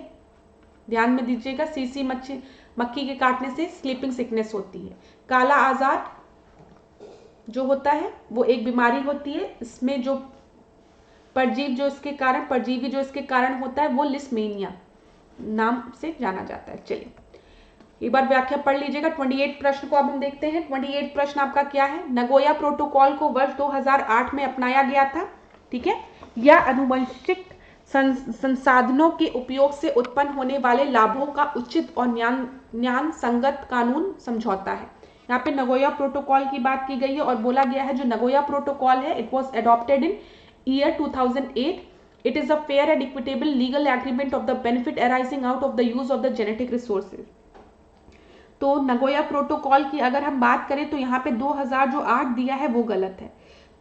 ध्यान में दीजिएगा, सीसी मक्खी के काटने से स्लीपिंग सिकनेस होती है। काला आजार जो होता है वो एक बीमारी होती है, इसमें जो परजीवी जो इसके कारण होता है वो लिस्मेनिया नाम से जाना जाता है। चलिए, एक बार व्याख्या पढ़ लीजिएगा। 28 प्रश्न को अब हम देखते हैं। 28 प्रश्न आपका क्या है, नगोया प्रोटोकॉल को वर्ष 2008 में अपनाया गया था, ठीक है। यह आनुवंशिक संसाधनों के उपयोग से उत्पन्न होने वाले लाभों का उचित और न्याय संगत कानून समझौता है। यहाँ पे नगोया प्रोटोकॉल की बात की गई है और बोला गया है जो नगोया प्रोटोकॉल है, it was adopted in year 2008 it is a fair and equitable legal agreement of the benefit arising out of the use of the genetic resources. तो नगोया प्रोटोकॉल की अगर हम बात करें तो यहाँ पे 2000 जो 8 दिया है वो गलत है।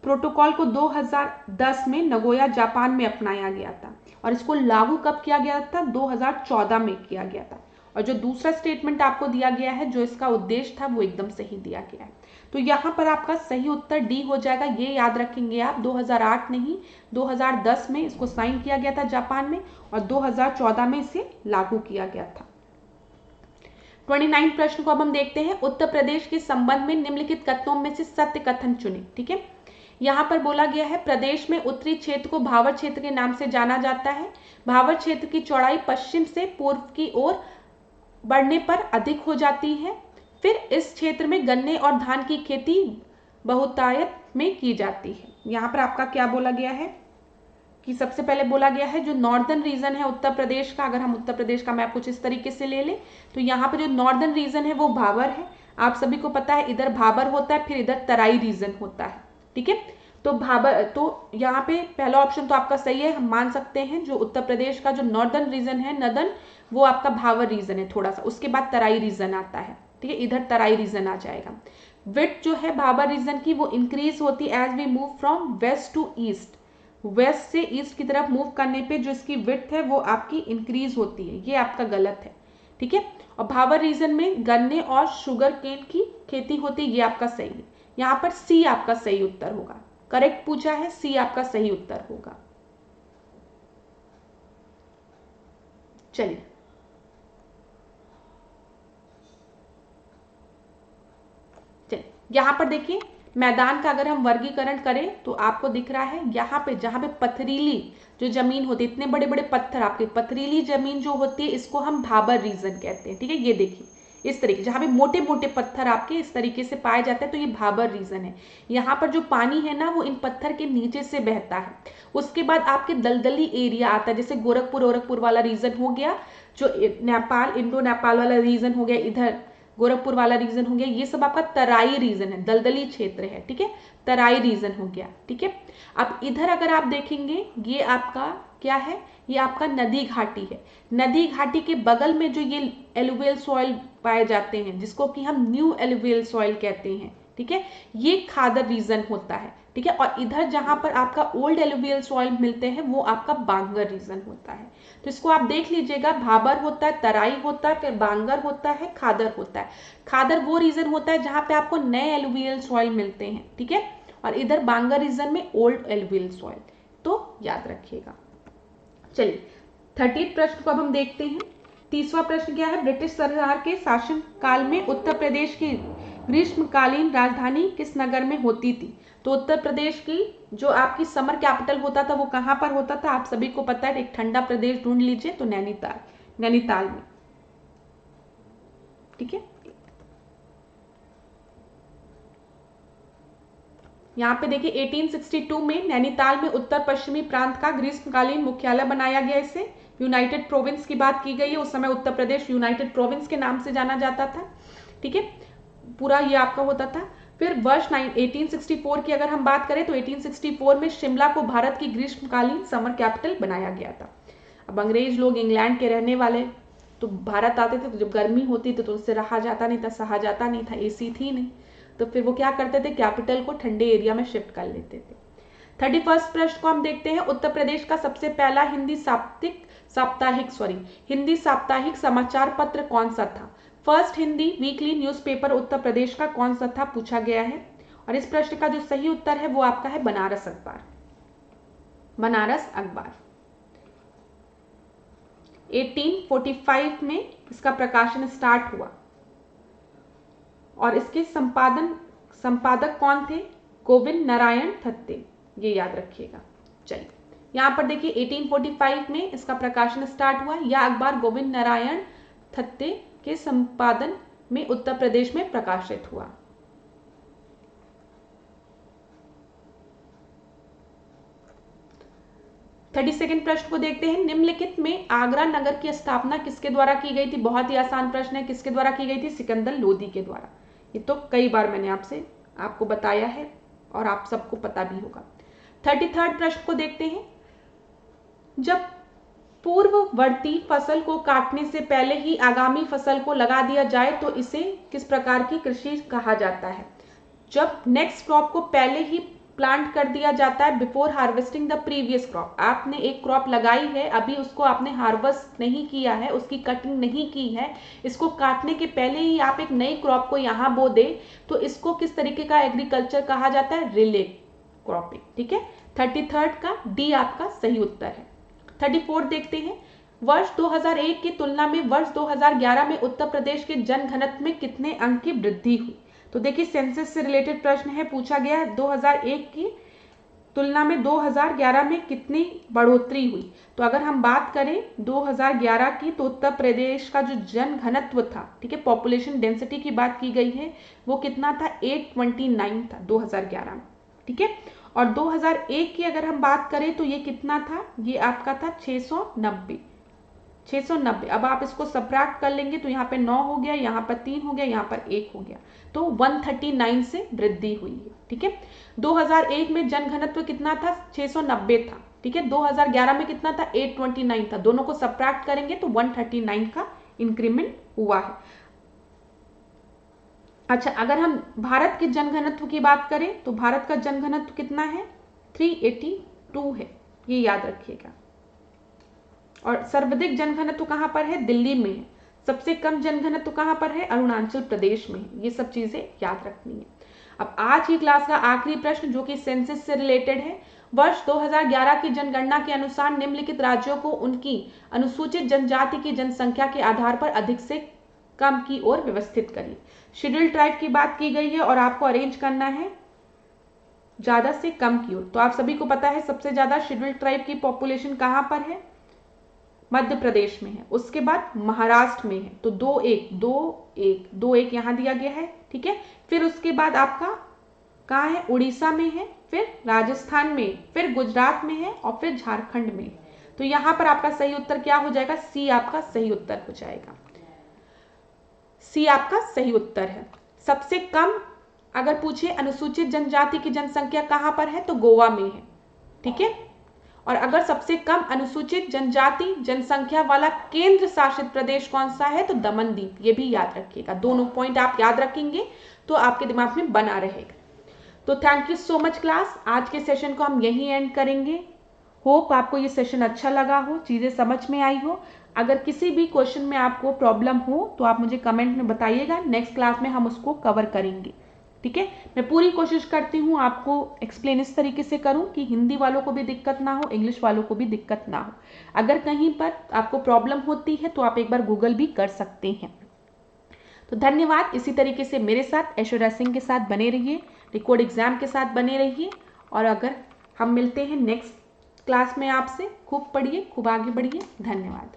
प्रोटोकॉल को 2010 में नगोया जापान में अपनाया गया था और इसको लागू कब किया गया था? 2014 में किया गया था। और जो दूसरा स्टेटमेंट आपको दिया गया है जो इसका उद्देश्य था वो एकदम सही दिया गया है। तो यहाँ पर आपका सही उत्तर डी हो जाएगा। ये याद रखेंगे आप, 2008 नहीं 2010 में इसको साइन किया गया था जापान में और 2014 में इसे लागू किया गया था। 29 प्रश्न को अब हम देखते हैं। उत्तर प्रदेश के संबंध में निम्नलिखित कथनों में से सत्य कथन चुने। ठीक है, यहाँ पर बोला गया है प्रदेश में उत्तरी क्षेत्र को भावर क्षेत्र के नाम से जाना जाता है। भावर क्षेत्र की चौड़ाई पश्चिम से पूर्व की ओर बढ़ने पर अधिक हो जाती है। फिर इस क्षेत्र में गन्ने और धान की खेती बहुतायत में की जाती है। यहाँ पर आपका क्या बोला गया है कि सबसे पहले बोला गया है जो नॉर्दर्न रीजन है उत्तर प्रदेश का, अगर हम उत्तर प्रदेश का मैप कुछ इस तरीके से ले लें तो यहाँ पर जो नॉर्दर्न रीजन है वो भाबर है। आप सभी को पता है इधर भाबर होता है, फिर इधर तराई रीजन होता है। ठीक है, तो भाबर, तो यहाँ पे पहला ऑप्शन तो आपका सही है, हम मान सकते हैं जो उत्तर प्रदेश का जो नॉर्दर्न रीजन है नदन, वो आपका भावर रीजन है थोड़ा सा, उसके बाद तराई रीजन आता है। ठीक है, इधर तराई रीजन आ जाएगा। विड्थ जो है भाबर रीजन की वो इंक्रीज होती है as we move from west to east. West से ईस्ट की तरफ मूव करने पे जो इसकी विड्थ है वो आपकी इंक्रीज होती है, ये आपका गलत है। ठीक है, और भाबर रीजन में गन्ने और शुगर केन की खेती होती है, ये आपका सही है। यहाँ पर सी आपका सही उत्तर होगा, करेक्ट पूछा है, सी आपका सही उत्तर होगा। चलिए यहाँ पर देखिए मैदान का अगर हम वर्गीकरण करें तो आपको दिख रहा है यहाँ पे जहाँ पे पथरीली जो जमीन होती है, इतने बड़े बड़े पत्थर, आपके पथरीली जमीन जो होती है इसको हम भाबर रीजन कहते हैं। ठीक है, ये देखिए इस तरीके जहाँ पे मोटे मोटे पत्थर आपके इस तरीके से पाए जाते हैं तो ये भाबर रीजन है। यहाँ पर जो पानी है ना वो इन पत्थर के नीचे से बहता है। उसके बाद आपके दलदली एरिया आता है, जैसे गोरखपुर वाला रीजन हो गया, जो नेपाल इंडो नेपाल वाला रीजन हो गया, इधर गोरखपुर वाला रीजन हो गया, ये सब आपका तराई रीजन है, दलदली क्षेत्र है। ठीक है, तराई रीजन हो गया। ठीक है, अब इधर अगर आप देखेंगे ये आपका क्या है, ये आपका नदी घाटी है। नदी घाटी के बगल में जो ये एलुवियल सॉइल पाए जाते हैं जिसको कि हम न्यू एलुवियल सॉइल कहते हैं। ठीक है, ये खादर रीजन होता है। ठीक है, और इधर जहां पर आपका ओल्ड एलुवियल सॉइल मिलते हैं वो आपका बांगर रीजन होता है। तो इसको आप देख लीजिएगा, भाबर होता है, तराई होता है, फिर बांगर होता है, खादर होता है। खादर वो रीजन होता है जहां पे आपको नए एलुवियल सॉइल मिलते हैं। ठीक है, और इधर बांगर रीजन में ओल्ड एलुवियल सॉइल, तो याद रखिएगा। चलिए 30 प्रश्न को अब हम देखते हैं। तीसरा प्रश्न क्या है, ब्रिटिश सरकार के शासन काल में उत्तर प्रदेश की ग्रीष्मकालीन राजधानी किस नगर में होती थी? तो उत्तर प्रदेश की जो आपकी समर कैपिटल होता था वो कहां पर होता था? आप सभी को पता है, एक ठंडा प्रदेश ढूंढ लीजिए, तो नैनीताल में। ठीक है, यहाँ पे देखिए 1862 में नैनीताल में उत्तर पश्चिमी प्रांत का ग्रीष्मकालीन मुख्यालय बनाया गया। इसे यूनाइटेड प्रोविंस की बात की गई है, उस समय उत्तर प्रदेश यूनाइटेड प्रोविंस के नाम से जाना जाता था। ठीक है, पूरा ये आपका होता था। फिर वर्ष 1864 की अगर हम बात करें तो 1864 में शिमला को भारत की ग्रीष्मकालीन समर कैपिटल बनाया गया था। अब अंग्रेज लोग इंग्लैंड के रहने वाले तो भारत आते थे, तो जब गर्मी होती थी तो उससे रहा जाता नहीं था, सहा जाता नहीं था, एसी थी नहीं, तो फिर वो क्या करते थे, कैपिटल को ठंडे एरिया में शिफ्ट कर लेते थे। 31 प्रश्न को हम देखते हैं। उत्तर प्रदेश का सबसे पहला हिंदी साप्ताहिक समाचार पत्र कौन सा था? First Hindi weekly newspaper Uttar Pradesh का कौन सा था, पूछा गया है। और इस प्रश्न का जो सही उत्तर है वो आपका है बनारस अखबार। बनारस अखबार 1845 में इसका प्रकाशन स्टार्ट हुआ और इसके संपादक कौन थे? गोविंद नारायण थत्ते, ये याद रखिएगा। चलिए यहाँ पर देखिए 1845 में इसका प्रकाशन स्टार्ट हुआ। यह अखबार गोविंद नारायण थत्ते के संपादन में उत्तर प्रदेश में प्रकाशित हुआ। सेकंड प्रश्न को देखते हैं। निम्नलिखित में आगरा नगर की स्थापना किसके द्वारा की गई थी? बहुत ही आसान प्रश्न है, किसके द्वारा की गई थी? सिकंदर लोदी के द्वारा। ये तो कई बार मैंने आपको बताया है और आप सबको पता भी होगा। 33rd प्रश्न को देखते हैं। जब पूर्ववर्ती फसल को काटने से पहले ही आगामी फसल को लगा दिया जाए तो इसे किस प्रकार की कृषि कहा जाता है? जब नेक्स्ट क्रॉप को पहले ही प्लांट कर दिया जाता है, before harvesting the previous crop. आपने एक क्रॉप लगाई है, अभी उसको आपने हार्वेस्ट नहीं किया है, उसकी कटिंग नहीं की है, इसको काटने के पहले ही आप एक नई क्रॉप को यहाँ बो दे तो इसको किस तरीके का एग्रीकल्चर कहा जाता है? Relay cropping. ठीक है, 33rd का डी आपका सही उत्तर है। 34 देखते हैं। वर्ष 2001 की तुलना में वर्ष 2011 में उत्तर प्रदेश के जनघनत्व में कितने अंक की वृद्धि हुई? तो देखिए, सेंसस से रिलेटेड प्रश्न है, पूछा गया है 2001 की तुलना में 2011 में कितनी बढ़ोतरी हुई। तो अगर हम बात करें 2011 की, तो उत्तर प्रदेश का जो जनघनत्व था, ठीक है, पॉपुलेशन डेंसिटी की बात की गई है, वो कितना था? 829 था 2011 में। ठीक है, और 2001 की अगर हम बात करें तो ये कितना था? ये आपका था 690। अब आप इसको सबट्रैक्ट कर लेंगे तो यहाँ पे 9 हो गया, यहाँ पर 3 हो गया, यहाँ पर 1 हो गया, तो 139 से वृद्धि हुई है। ठीक है, 2001 में जनघनत्व कितना था? 690 था। ठीक है, 2011 में कितना था? 829 था। दोनों को सबट्रैक्ट करेंगे तो 139 का इंक्रीमेंट हुआ है। अच्छा, अगर हम भारत के जनघनत्व की बात करें तो भारत का जनघनत्व कितना है? 382 है, ये याद रखिएगा। और सर्वाधिक जनघनत्व कहाँ पर है? दिल्ली में है। सबसे कम जनघनत्व कहाँ पर है? अरुणाचल प्रदेश में है। ये सब चीजें याद रखनी है। अब आज की क्लास का आखिरी प्रश्न जो कि सेंसस से रिलेटेड है। वर्ष 2011 की जनगणना के अनुसार निम्नलिखित राज्यों को उनकी अनुसूचित जनजाति की जनसंख्या के आधार पर अधिक से कम की ओर व्यवस्थित करिए। शेड्यूल्ड ट्राइब की बात की गई है और आपको अरेंज करना है ज्यादा से कम की ओर। तो आप सभी को पता है सबसे ज्यादा शेड्यूल्ड ट्राइब की पॉपुलेशन कहाँ पर है? मध्य प्रदेश में है। उसके बाद महाराष्ट्र में है, तो 2-1 यहाँ दिया गया है। ठीक है, फिर उसके बाद आपका कहाँ है? उड़ीसा में है, फिर राजस्थान में, फिर गुजरात में है और फिर झारखंड में। तो यहाँ पर आपका सही उत्तर क्या हो जाएगा? सी आपका सही उत्तर हो जाएगा। सी आपका सही उत्तर है। सबसे कम अगर पूछे अनुसूचित जनजाति की जनसंख्या कहाँ पर है तो गोवा में है। ठीक है, और अगर सबसे कम अनुसूचित जनजाति जनसंख्या वाला केंद्र शासित प्रदेश कौन सा है तो दमनदीप। ये भी याद रखिएगा, दोनों पॉइंट आप याद रखेंगे तो आपके दिमाग में बना रहेगा। तो thank you so much class. आज के सेशन को हम यहीं एंड करेंगे। होप आपको ये सेशन अच्छा लगा हो, चीजें समझ में आई हो। अगर किसी भी क्वेश्चन में आपको प्रॉब्लम हो तो आप मुझे कमेंट में बताइएगा, नेक्स्ट क्लास में हम उसको कवर करेंगे। ठीक है, मैं पूरी कोशिश करती हूँ आपको एक्सप्लेन इस तरीके से करूँ कि हिंदी वालों को भी दिक्कत ना हो, इंग्लिश वालों को भी दिक्कत ना हो। अगर कहीं पर आपको प्रॉब्लम होती है तो आप एक बार गूगल भी कर सकते हैं। तो धन्यवाद। इसी तरीके से मेरे साथ ऐश्वर्या सिंह के साथ बने रहिए, रिकॉर्ड एग्जाम के साथ बने रहिए। और अगर हम मिलते हैं नेक्स्ट क्लास में आपसे, खूब पढ़िए, खूब आगे बढ़िए। धन्यवाद।